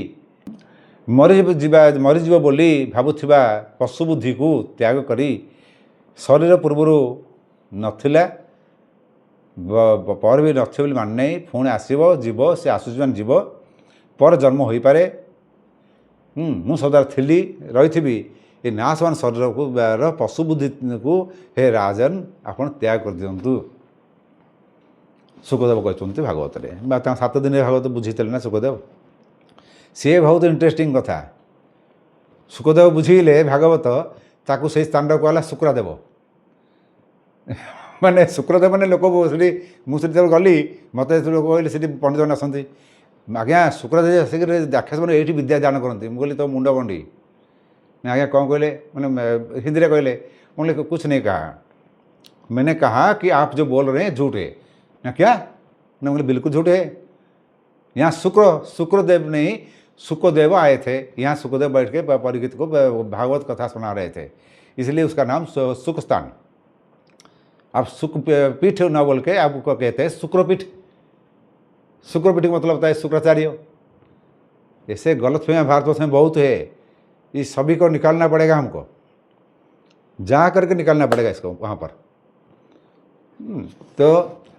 मरीज बोली भावुवा पशु बुद्धि को त्याग करी शरीर पूर्वर नथिला पर भी नथि बोली मान नहीं पुणी आसब जीव से आसुच मान जीव पर जन्म हो पारे मु सदा थी रही ये नाशवान शरीर को पशु बुद्धि को हे राजन आपण त्याग कर दिंतु सुखदेव कहते भागवत में 7 दिन भागवत बुझीते ना सुखदेव सी बहुत इंटरेस्टिंग कथा सुखदेव बुझीले भागवत ताकू से स्थान कहला शुक्रदेव माने शुक्रदेव मैंने लोक मुझे गली मत लोक कहले से पंडित मैंने आसती आज्ञा शुक्रदेव आसिक दाक्षास मैंने ये विद्या दान करती मुझे तो मुंड गंडी आज्ञा कौन कहले मैंने हिंदी में कहले उन्होंने कुछ नहीं कहा मैंने कहा कि आप जो बोल रहे हैं झूठ है ना क्या ना बोले बिल्कुल झूठ है यहाँ शुक्रदेव नहीं सुखदेव आए थे यहाँ सुखदेव बैठ के परीक्षित को भागवत कथा सुना रहे थे इसलिए उसका नाम सुख स्थान आप सुख पीठ न बोल के आपको कहते हैं शुक्रपीठ शुक्रपीठ का मतलब होता है शुक्राचार्य ऐसे गलतफहमियाँ भारतवर्ष में बहुत है इस सभी को निकालना पड़ेगा हमको जा करके निकालना पड़ेगा इसको वहाँ पर तो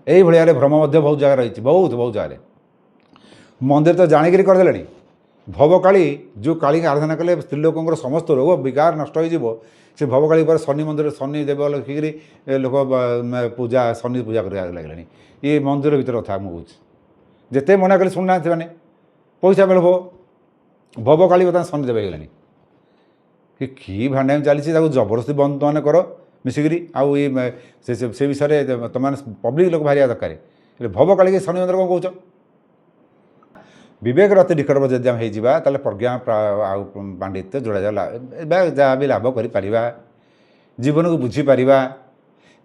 यही भाया भ्रम बहुत जगह रही बहुत जगह मंदिर तो जाणिक करदे भवकाली जो काली आराधना कले स्त्री लोक समस्त रोग विकार नष्ट हो से भवकाली पर शनि मंदिर शनि देव लिखिकी लोक पूजा शनि पूजा कर लगे ये मंदिर भर कथा मुझे जिते मना कले शुणुना मैंने पैसा मिल भवकाली बता शनि देव हो कि भांडाम चली जबरदस्ती बंद मैंने कर मिसिकी आउ ये से विषय तुम पब्लिक लोक बाहर दरकार भवकाली के शनि मंदिर कौन कौच विवेक अति निकट जदि आम हो प्रज्ञा पांडित्य जोड़ा जहाँ भी लाभ कर जीवन को बुझीपर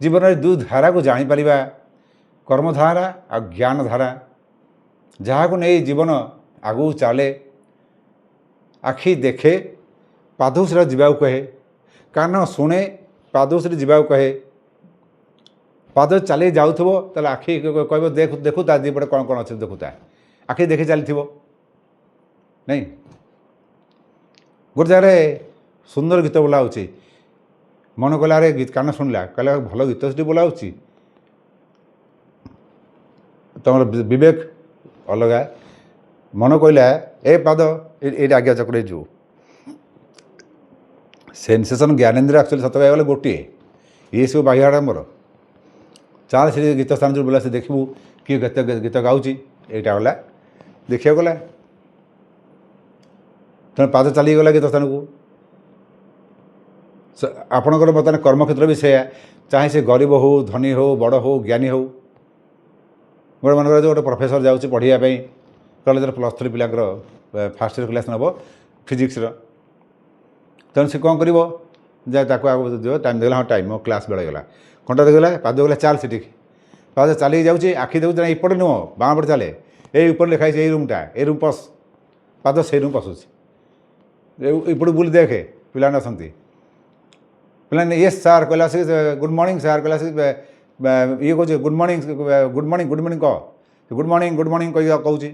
जीवन में दु धारा को जापर कर्मधारा आ ज्ञान धारा जहाँ को नहीं जीवन आगू चले आखि देखे पादोश्री जावा कहे कान शुणे पादोश्री जावा कहे पाद चली जाऊथो आखि कह देखुता दीपटे कौन कौन अच्छे देखुता आखि देखी चली नहीं गोटे जगह सुंदर गीत बोला मन कहला अरे गीत कान शुणला कहला भल गीत से बोला तुम विवेक अलग मन कहला ए पाद ये आज्ञा चक्र जो सेन्सेसन ज्ञानेन्द्र एक्चुअली सत कह गोटे ये सब बाह्यड़ा मोर चाल से गीत स्थान जो बोला से देखू किए गीत गाँची यहाँ गला देखा गला तेना पाद चलीगला गीत स्थान को आपणकर बर्तमान कर्मक्षेत्र भी से चाहे से गरीब हो धनी हो बड़ हो ज्ञानी हो गोटे मन जो गोटे प्रोफेसर जाऊँगी पढ़ाई कॉलेज +3 पिलांकर फास्ट इयर क्लास नब फिजिक्स तेणु से कौन कर टाइम देला हाँ टाइम मो क्लास बेले गला घंटा देगला पाद गला चाल से पाद चलिए जाऊँगी आखि देखुच इपटे नुह बाँ पटे चले ये ऊपर लिखाई ये रूमटा ये रूम पस पाद से रूम पशुच इपट बुली देखे पिला आसती पिला ये सार कहला से गुड मॉर्निंग सार कहला से ये कहे गुड मॉर्निंग कह गुड मॉर्निंग कह कौच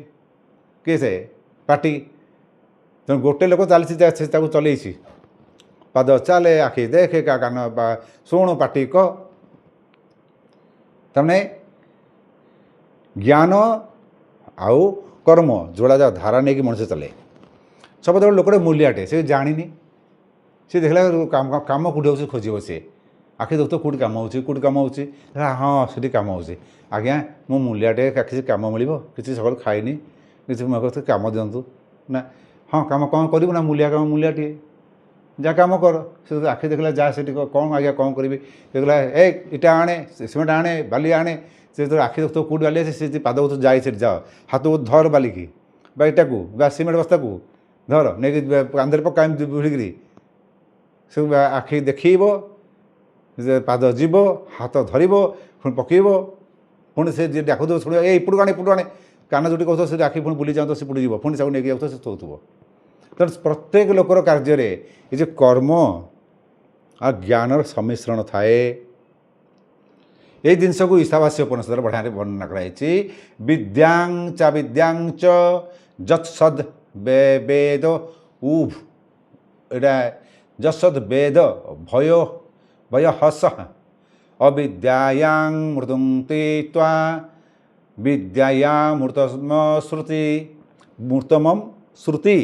किए से पार्टी तेणु गोटे लोक चलती चल पाद चले आखि देखे का कान शुणु पार्टी कह तमें ज्ञान आउ कर्म जोड़ा जा धारा नहीं कि मनुष्य चले सबुत लोक मूल्याटे से जानी सी देखला कम कौटी हो खोज सी आखि देख तो कौटी कम होटी कम हो हाँ से कम हो आज्ञा मो मूल्याटे किसी कम मिल किसी सकाल खाइनी किसी कहते कम दिंतु ना हाँ कम कौन करूँ ना मूलिया कम मूलियाटे जा कम कर से आखि देखला जा से कौन आज्ञा कौन करी देखला ए इटा आने सीमेंट आने बाली आने से तो आखि देख तो कौटी बाली से पाद तो जाए से जाओ हाथ धर बालिकी बा इटा को बा सीमेंट बस्ता को धर नहीं कांधे पका बुड़िकी से आखि देखब पाद जीव हाथ धर पुणी पकईब पुणी से डाक शुण ए इपटू आने कान जोटी कहते से आखि पुणी बुली जाऊँ सीपटी जीव पुणी सब नहीं जाऊँ से शोथुब तेणु प्रत्येक लोकर कार्य ये जो कर्म आ ज्ञानर सम्मिश्रण थाए ये जिनस को ईशावास्य उपनिषद बढ़िया वर्णना कराई विद्यांग च विद्यांग च जत्सद वेद उभ एटा जत्सद वेद भय भय हस अविद्यायां मृदुंक्ति त्वा विद्याया मूर्तम श्रुति मूर्तम श्रुति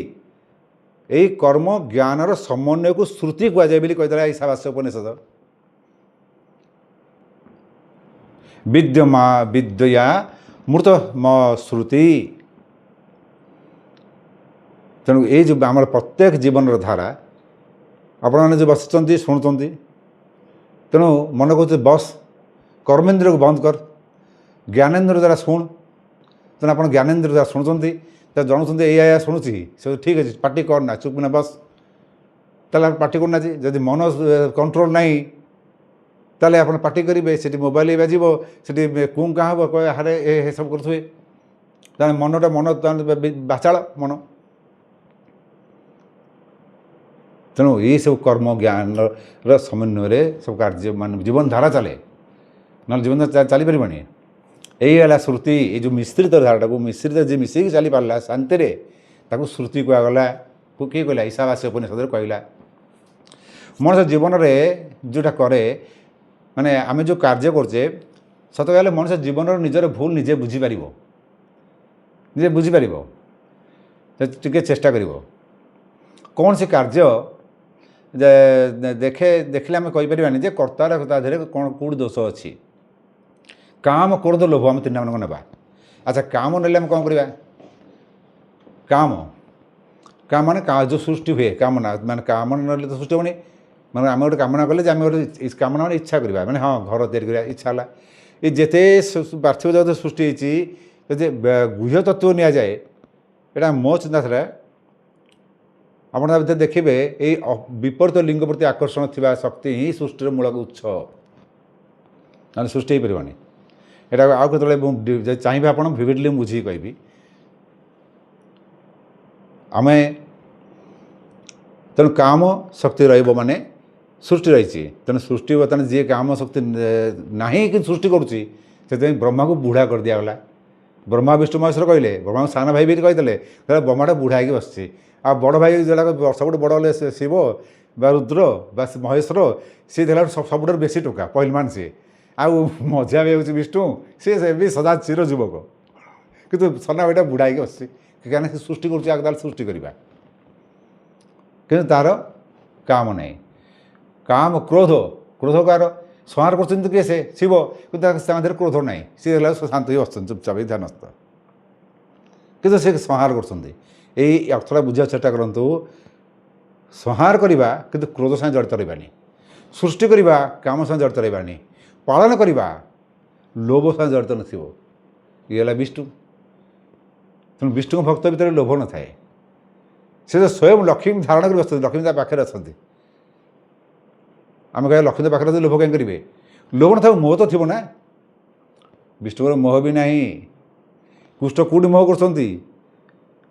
यही कर्म ज्ञानर समन्वय को श्रुति कहुए बोली कहीदेला ईशावास्य उपनिषद विद्यमा विद्या मूर्तम श्रुति तेणु ये जो आम प्रत्येक जीवन धारा आपण जो बस शुणुंट तेणु मन कहते बस कर्मेन्द्र को बंद कर ज्ञानेन्द्र द्वारा शुण तेना आप ज्ञानेन्द्र द्वारा शुणुंट तो जनुंट या शुणुची से ठीक अच्छे पार्टी करना चुपना बस ताले पार्टी करना जदि मन कंट्रोल नहीं ताले आप पार्टी करेंगे से मोबाइल बाजिब से कुँ क्या हम कह हारे ए सब करुए मनटा मन बाचाल मन तेणु ये सब कर्म ज्ञान समन्वय सब कार्य मान जीवन धारा चले ना जीवन चली पारनी यही है श्रुति ये जो मिश्रित धाराटा को मिश्रित जी मिसिक चली पारा शांति ताकू श्रुति कहगला किए कहला ईशावास्य उपनिषद कहला मनुष्य जीवन में जोटा करे माने आम जो कार्य करचे सत कहले मनुष्य जीवन निजर भूल निजे बुझीपार निजे बुझीपार टे चेष्टा कर कौन से कार्य देखे देखले आम कहीपरानी जे कर्तार देहरे कौन कौट दोष अच्छी काम क्रोध लोभ आम तीन मान ना अच्छा काम नेले आम कौन करवा काम काम माने जो सृष्टि हुए कामना माने काम ना तो सृष्टि होनी मैंने आम गोटे कामना कले आम गोटे कामना मैंने इच्छा करवा मैंने हाँ घर तैयारी इच्छा है ये जिते पार्थिव जगत सृष्टि होती गुह्य तत्व नि जाए यहाँ मो चिंताधारा आप देखिए ये विपरीत लिंग प्रति आकर्षण थी शक्ति ही सृष्टि मूल उत्स ना सृष्टि हो पारनी यहाँ आउ के चाहिए आप विविडली बुझी कहि आम तेणु काम शक्ति रही सृष्टि रही तेणु सृष्टि बर्तमान जी काम शक्ति ना कि सृष्टि करुँचे ब्रह्मा को बुढ़ा कर दिगला ब्रह्मा विष्णु महेश्वर कहले ब्रह्मा को सान भाई भी कहीदे ब्रह्माटा बुढ़ा हो बस आ बड़ भाई जो सब बड़ हे शिव बा रुद्र बा महेश्वर सी देखा सब बेसी टोका पहलमान सी आउ मजा भी हूँ विष्णु सी भी सदा चिर युवक कितु सना भाईटा बुढ़ा हो बस कहीं सृष्टि कर सृष्टि करवा कि तार काम नहीं काम क्रोध क्रोध कार संहार कर किए से शिव कि क्रोध ना सी शांत ही बस चुपचाप ध्यानस्थ कि संहार कर अर्थटा बुझा चेष्टा करूँ संहार करवा कि क्रोध साथ जड़ित रही सृष्टि करवा काम साथ जड़ित रही पालन करवा लोभ साथ जड़ित नए विष्णु तेणु विष्णु भक्त भितर लोभ न थाए से तो स्वयं लक्ष्मी धारण कर बस लक्ष्मी पाखे अच्छा आम कह लक्ष्मी पाखे लोभ कहीं करेंगे लोभ न था मोह तो थी ना विष्णुर मोह भी ना कुष्ठ कौटी मोह कर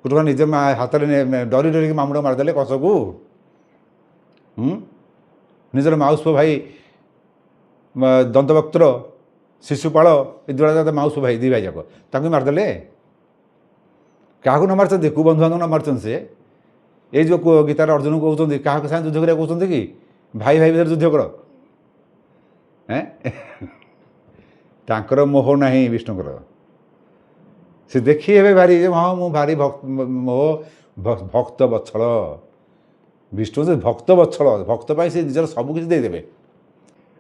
कुटुंब निजे हाथ में डरी डरिक मामुड़ मारिदे कस को निजर माउस भाई दंतवक्त्र शिशुपाल ये दुटा माउस भाई दी भाई जाक मारिदे क्या न मार्च कौ बंधु बांधव न मार्च से ये जो गीतार अर्जुन को कहते क्या साथ युद्ध करा कहते कि भाई भाई भर युद्ध कर तांकर मोह ना विष्णुकर ସେ ଦେଖି ହେବେ ଭାରି ଯେ ହଁ ମୁଁ ଭାରି ମୋ ଭକ୍ତ ବତ୍ସଳ। ବିଷ୍ଣୁ ସେ ଭକ୍ତ ବତ୍ସଳ, ଭକ୍ତ ପାଇଁ ସେ ନିଜର ସବୁ କିଛି ଦେଇଦେବେ,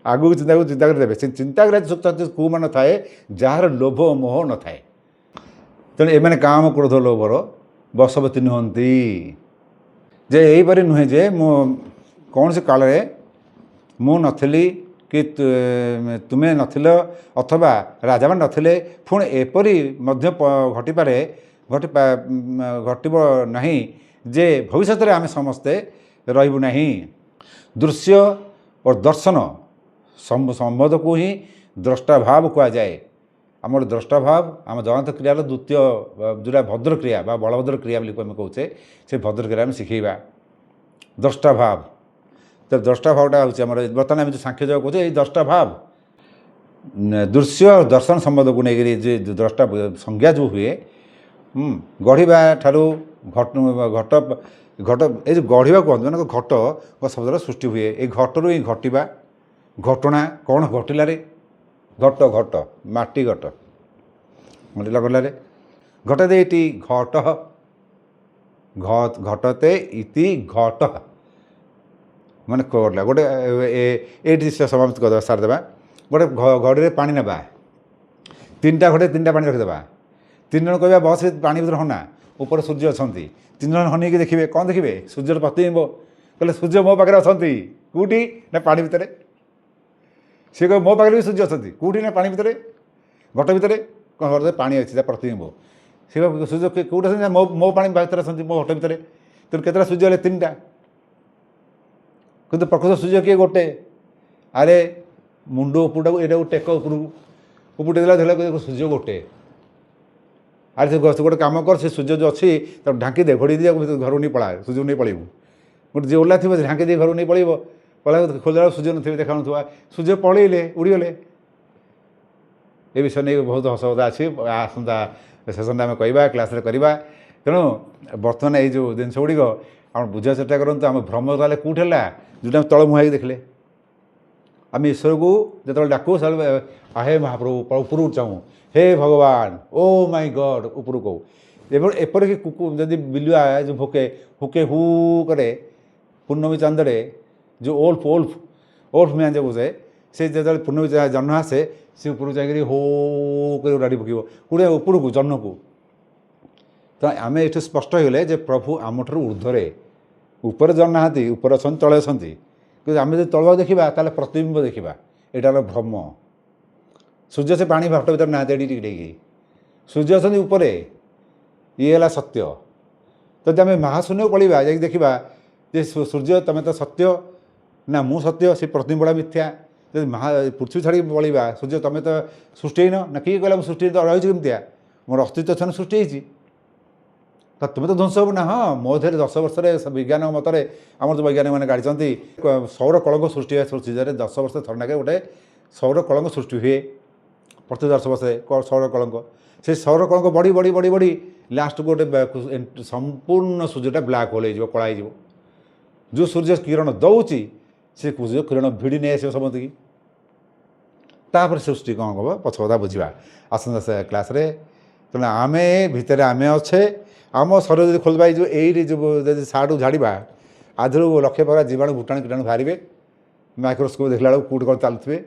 ଆଗକୁ ଚିନ୍ତା କରିଦେବେ। ସେ ଚିନ୍ତା କରିବା କେଉଁମାନେ ନଥାଏ ଯାହାର ଲୋଭ ମୋହ ନଥାଏ। ତେଣୁ ଏମାନେ କାମ କ୍ରୋଧ ଲୋଭର ବଶବର୍ତ୍ତୀ ନୁହନ୍ତି। ଯେ ଏହିପରି ନୁହେଁ ଯେ ମୁଁ କୌଣସି କାଳରେ ମୁଁ ନଥିଲି କି ତୁମେ ନଥିଲ ଅଥବା ରାଜାମାନେ ନଥିଲେ, ପୁଣି ଏପରି ମଧ୍ୟ ଘଟିବ ନାହିଁ ଯେ ଭବିଷ୍ୟତରେ ଆମେ ସମସ୍ତେ ରହିବୁ ନାହିଁ। ଦୃଶ୍ୟ ଓ ଦର୍ଶନ ସମ୍ବନ୍ଧକୁ ହିଁ ଦ୍ରଷ୍ଟାଭାବ କୁହାଯାଏ। ଆମର ଦ୍ରଷ୍ଟାଭାବ ଆମ ଜଗନ୍ନାଥ କ୍ରିୟାର ଦ୍ୱିତୀୟ ଯେଉଁଟା ଭଦ୍ରକ୍ରିୟା ବା ବଳଭଦ୍ର କ୍ରିୟା ବୋଲି ଆମେ କହୁଛେ, ସେ ଭଦ୍ରକ୍ରିୟା ଆମେ ଶିଖେଇବା। ଦ୍ରଷ୍ଟାଭାବ, ତ ଦ୍ରଷ୍ଟାଭାବଟା ହେଉଛି ଆମର ବର୍ତ୍ତମାନ ଆମେ ଯେଉଁ ସାଂଖ୍ୟ ଯୋଗ କହୁଛେ, ଏଇ ଦ୍ରଷ୍ଟାଭାବ ଦୃଶ୍ୟ ଦର୍ଶନ ସମ୍ବନ୍ଧକୁ ନେଇକରି ଯେ ଦ୍ରଷ୍ଟା ସଂଜ୍ଞା ଯେଉଁ ହୁଏ, ଗଢ଼ିବା ଠାରୁ ଘଟ ଏ ଯେଉଁ ଗଢ଼ିବା କୁହନ୍ତୁ ମାନେ ଘଟ ଶବ୍ଦର ସୃଷ୍ଟି ହୁଏ। ଏଇ ଘଟରୁ ହିଁ ଘଟିବା, ଘଟଣା କ'ଣ ଘଟିଲାରେ, ଘଟ ମାଟି ଘଟ ଘଟିଲା ଗଲାରେ ଘଟତେ ଇତି ଘଟ ଘଟତେ ଇତି ଘଟ ମାନେ ଘଟିଲା ଗୋଟେ ଏଇଠି ସମାପ୍ତ କରିଦେବା, ସାରିଦେବା। ଗୋଟେ ଘଡ଼ିରେ ପାଣି ନେବା, 3ଟା ଘଟେ 3ଟା ପାଣି ରଖିଦେବା। 3 ଜଣ କହିବା ବସ୍ରେ ପାଣି ଭିତରେ ହନା, ଉପରେ ସୂର୍ଯ୍ୟ ଅଛନ୍ତି। 3 ଜଣ ହନେଇକି ଦେଖିବେ, କ'ଣ ଦେଖିବେ? ସୂର୍ଯ୍ୟର ପ୍ରତିବିମ୍ବ। କହିଲେ ସୂର୍ଯ୍ୟ ମୋ ପାଖରେ ଅଛନ୍ତି, କେଉଁଠି ନା ପାଣି ଭିତରେ। ସେ କହିବ ମୋ ପାଖରେ ବି ସୂର୍ଯ୍ୟ ଅଛନ୍ତି, କେଉଁଠି ନା ପାଣି ଭିତରେ, ଘଟ ଭିତରେ। କ'ଣ ଘର ପାଣି ଅଛି ତା ପ୍ରତିବିମ୍ବ। ସେ ସୂର୍ଯ୍ୟ କେଉଁଠି ଅଛନ୍ତି ନା ମୋ ପାଣି ଭିତରେ ଅଛନ୍ତି, ମୋ ଘଟ ଭିତରେ। ତେଣୁ କେତେଟା ସୂର୍ଯ୍ୟ ହେଲେ? 3ଟା। କିନ୍ତୁ ପ୍ରକୃତ ସୂର୍ଯ୍ୟ କିଏ? ଗୋଟେ। ଆରେ ମୁଣ୍ଡ ଉପରଟାକୁ ଏଇଟାକୁ ଟେକ ଉପରକୁ ଟେକିଲା ସୂର୍ଯ୍ୟ ଗୋଟେ। ଆରେ ସେ ଗୋଟେ କାମ କର, ସେ ସୂର୍ଯ୍ୟ ଯେଉଁ ଅଛି ତାକୁ ଢାଙ୍କି ଦେ, ଘୋଡ଼ି দিয়ে ଘରକୁ ନେଇ ପଳା, ସୂର୍ଯ୍ୟକୁ ନେଇ ପଳେଇବୁ। ଗୋଟେ ଯିଏ ଓଲା ଥିବ ସେ ଢାଙ୍କି ଦେଇ ଘରକୁ ନେଇ ପଳେଇବ, ଖୋଲିଲା ବେଳକୁ ସୂର୍ଯ୍ୟ ନଥିବେ, ଦେଖାଉନଥିବା। ସୂର୍ଯ୍ୟ ପଳେଇଲେ, ଉଡ଼ିଗଲେ। ଏ ବିଷୟ ନେଇ ବହୁତ ହସକଥା ଅଛି, ଆସନ୍ତା ସେସନ୍ରେ ଆମେ କହିବା, କ୍ଲାସ୍ରେ କରିବା। ତେଣୁ ବର୍ତ୍ତମାନ ଏଇ ଯେଉଁ ଜିନିଷ ଗୁଡ଼ିକ ଆପଣ ବୁଝିବାକୁ ଚେଷ୍ଟା କରନ୍ତୁ। ଆମ ଭ୍ରମ ତାହେଲେ କେଉଁଠି ହେଲା? ଯେଉଁଟା ଆମେ ତଳ ମୁହାଁଇକି ଦେଖିଲେ। ଆମେ ଈଶ୍ୱରକୁ ଯେତେବେଳେ ଡାକୁ ସେତେବେଳେ ହେ ମହାପ୍ରଭୁ ଉପରକୁ ଚାହୁଁ, ହେ ଭଗବାନ, ଓ ମାଇ ଗଡ୍ ଉପରକୁ କହୁ। ଏପରିକି ଯଦି ବିଲୁଆ ଯେଉଁ ହୁକେ ହୁ କରେ ପୂର୍ଣ୍ଣମୀ ଚାନ୍ଦରେ, ଯେଉଁ ଓଲ୍ଫ ମିଆଁ ଯେଉଁ କହୁଛେ, ସେ ଯେତେବେଳେ ପୂର୍ଣ୍ଣମୀ ଜହ୍ନ ଆସେ ସେ ଉପରକୁ ଯାଇକରି ହୋ କରି ଉଡ଼ାଡ଼ି ପକାଇବ, କୋଉଠି? ଉପରକୁ, ଜହ୍ନକୁ। ତ ଆମେ ଏଠୁ ସ୍ପଷ୍ଟ ହୋଇଗଲେ ଯେ ପ୍ରଭୁ ଆମଠାରୁ ଉର୍ଦ୍ଧ୍ୱରେ, ଉପରେ ଜହ୍ନ ନାହାନ୍ତି, ଉପରେ ଅଛନ୍ତି, ତଳେ ଅଛନ୍ତି। କିନ୍ତୁ ଆମେ ଯଦି ତଳକୁ ଦେଖିବା ତାହେଲେ ପ୍ରତିବିମ୍ବ ଦେଖିବା। ଏଇଟା ହେଲା ଭ୍ରମ। ସୂର୍ଯ୍ୟ ସେ ପାଣି ଘଟ ଭିତରେ ନାହାନ୍ତି, ଏଠି ଟିକେ ଟିକେ ସୂର୍ଯ୍ୟ ଅଛନ୍ତି ଉପରେ। ଇଏ ହେଲା ସତ୍ୟ। ଯଦି ଆମେ ମହାଶୂନ୍ୟକୁ ପଳିବା, ଯାଇକି ଦେଖିବା ଯେ ସୂର୍ଯ୍ୟ ତମେ ତ ସତ୍ୟ ନା ମୁଁ ସତ୍ୟ, ସେ ପ୍ରତିବିମ୍ବଟା ମିଥ୍ୟା। ଯଦି ପୃଥିବୀ ଛାଡ଼ିକି ପଳିବା, ସୂର୍ଯ୍ୟ ତମେ ତ ସୃଷ୍ଟି ହେଇନ ନା, କିଏ କହିଲା ମୁଁ ସୃଷ୍ଟି ରହିଛି କେମିତିଆ? ମୋର ଅସ୍ତିତ୍ୱ ଛାନ ସୃଷ୍ଟି ହେଇଛି, ତ ତୁମେ ତ ଧ୍ୱଂସ ହେବ ନା। ହଁ, ମୋ ଦେହରେ 10 ବର୍ଷରେ ବିଜ୍ଞାନ ମତରେ ଆମର ଯେଉଁ ବୈଜ୍ଞାନିକମାନେ ଗାଡ଼ିଛନ୍ତି, ସୌର କଳଙ୍କ ସୃଷ୍ଟି ହୁଏ। ସୃଷ୍ଟିରେ 10 ବର୍ଷ ଥରେ ନାକେ ଗୋଟେ ସୌର କଳଙ୍କ ସୃଷ୍ଟି ହୁଏ। ପ୍ରତି 10 ବର୍ଷରେ ସୌର କଳଙ୍କ, ସେ ସୌର କଳଙ୍କ ବଢ଼ି ଲାଷ୍ଟକୁ ଗୋଟେ ସମ୍ପୂର୍ଣ୍ଣ ସୂର୍ଯ୍ୟଟା ବ୍ଲାକ୍ ହୋଲ୍ ହେଇଯିବ, କଳା ହେଇଯିବ। ଯେଉଁ ସୂର୍ଯ୍ୟ କିରଣ ଦେଉଛି ସେ ସୂର୍ଯ୍ୟ କିରଣ ଭିଡ଼ି ନେଇ ଆସିବ ସମସ୍ତଙ୍କୁ। ତାପରେ ସୃଷ୍ଟି କ'ଣ ହେବ ପଛ କଥା ବୁଝିବା ଆସନ୍ତା କ୍ଲାସ୍ରେ। ତେଣୁ ଆମେ ଭିତରେ ଆମେ ଅଛେ। ଆମ ଶରୀର ଯଦି ଖୋଲିବା, ଏଇ ଯେଉଁ ଏଇଠି ଯେଉଁ ଯଦି ସାର୍ଟକୁ ଝାଡ଼ିବା, ଆଧିରୁ ଲକ୍ଷ ପ୍ରକାର ଜୀବାଣୁ ଭୂତାଣୁ କୀଟାଣୁ ବାହାରିବେ। ମାଇକ୍ରୋସ୍କୋପ୍ ଦେଖିଲା ବେଳକୁ କେଉଁଠି କ'ଣ ଚାଲୁଥିବେ।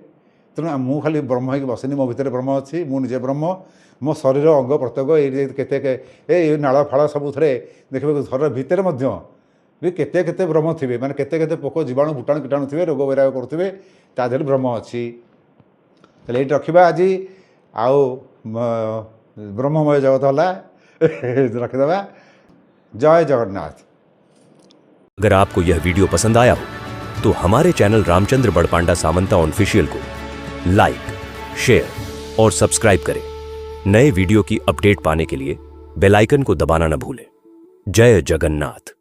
ତେଣୁ ମୁଁ ଖାଲି ବ୍ରହ୍ମ ହେଇକି ବସିନି, ମୋ ଭିତରେ ବ୍ରହ୍ମ ଅଛି, ମୁଁ ନିଜେ ବ୍ରହ୍ମ। ମୋ ଶରୀର ଅଙ୍ଗ ପ୍ରତ୍ୟଙ୍ଗ ଏଇଠି କେତେ ଏଇ ନାଳ ଫାଳ ସବୁଥିରେ ଦେଖିବେ, ଶରୀର ଭିତରେ ମଧ୍ୟ ବି କେତେ ବ୍ରହ୍ମ ଥିବେ, ମାନେ କେତେ ପୋକ ଜୀବାଣୁ ଭୂତାଣୁ କୀଟାଣୁ ଥିବେ, ରୋଗ ବୈରାଗ କରୁଥିବେ, ତା ଦେହରେ ବ୍ରହ୍ମ ଅଛି। ତାହେଲେ ଏଇଠି ରଖିବା ଆଜି। ଆଉ ବ୍ରହ୍ମମୟ ଜଗତ ହେଲା ରଖିଦେବା। जय जगन्नाथ। अगर आपको यह वीडियो पसंद आया हो तो हमारे चैनल रामचंद्र बड़पांडा सामंता ऑफिशियल को लाइक, शेयर और सब्सक्राइब करें। नए वीडियो की अपडेट पाने के लिए बेल आइकन को दबाना न भूलें। जय जगन्नाथ।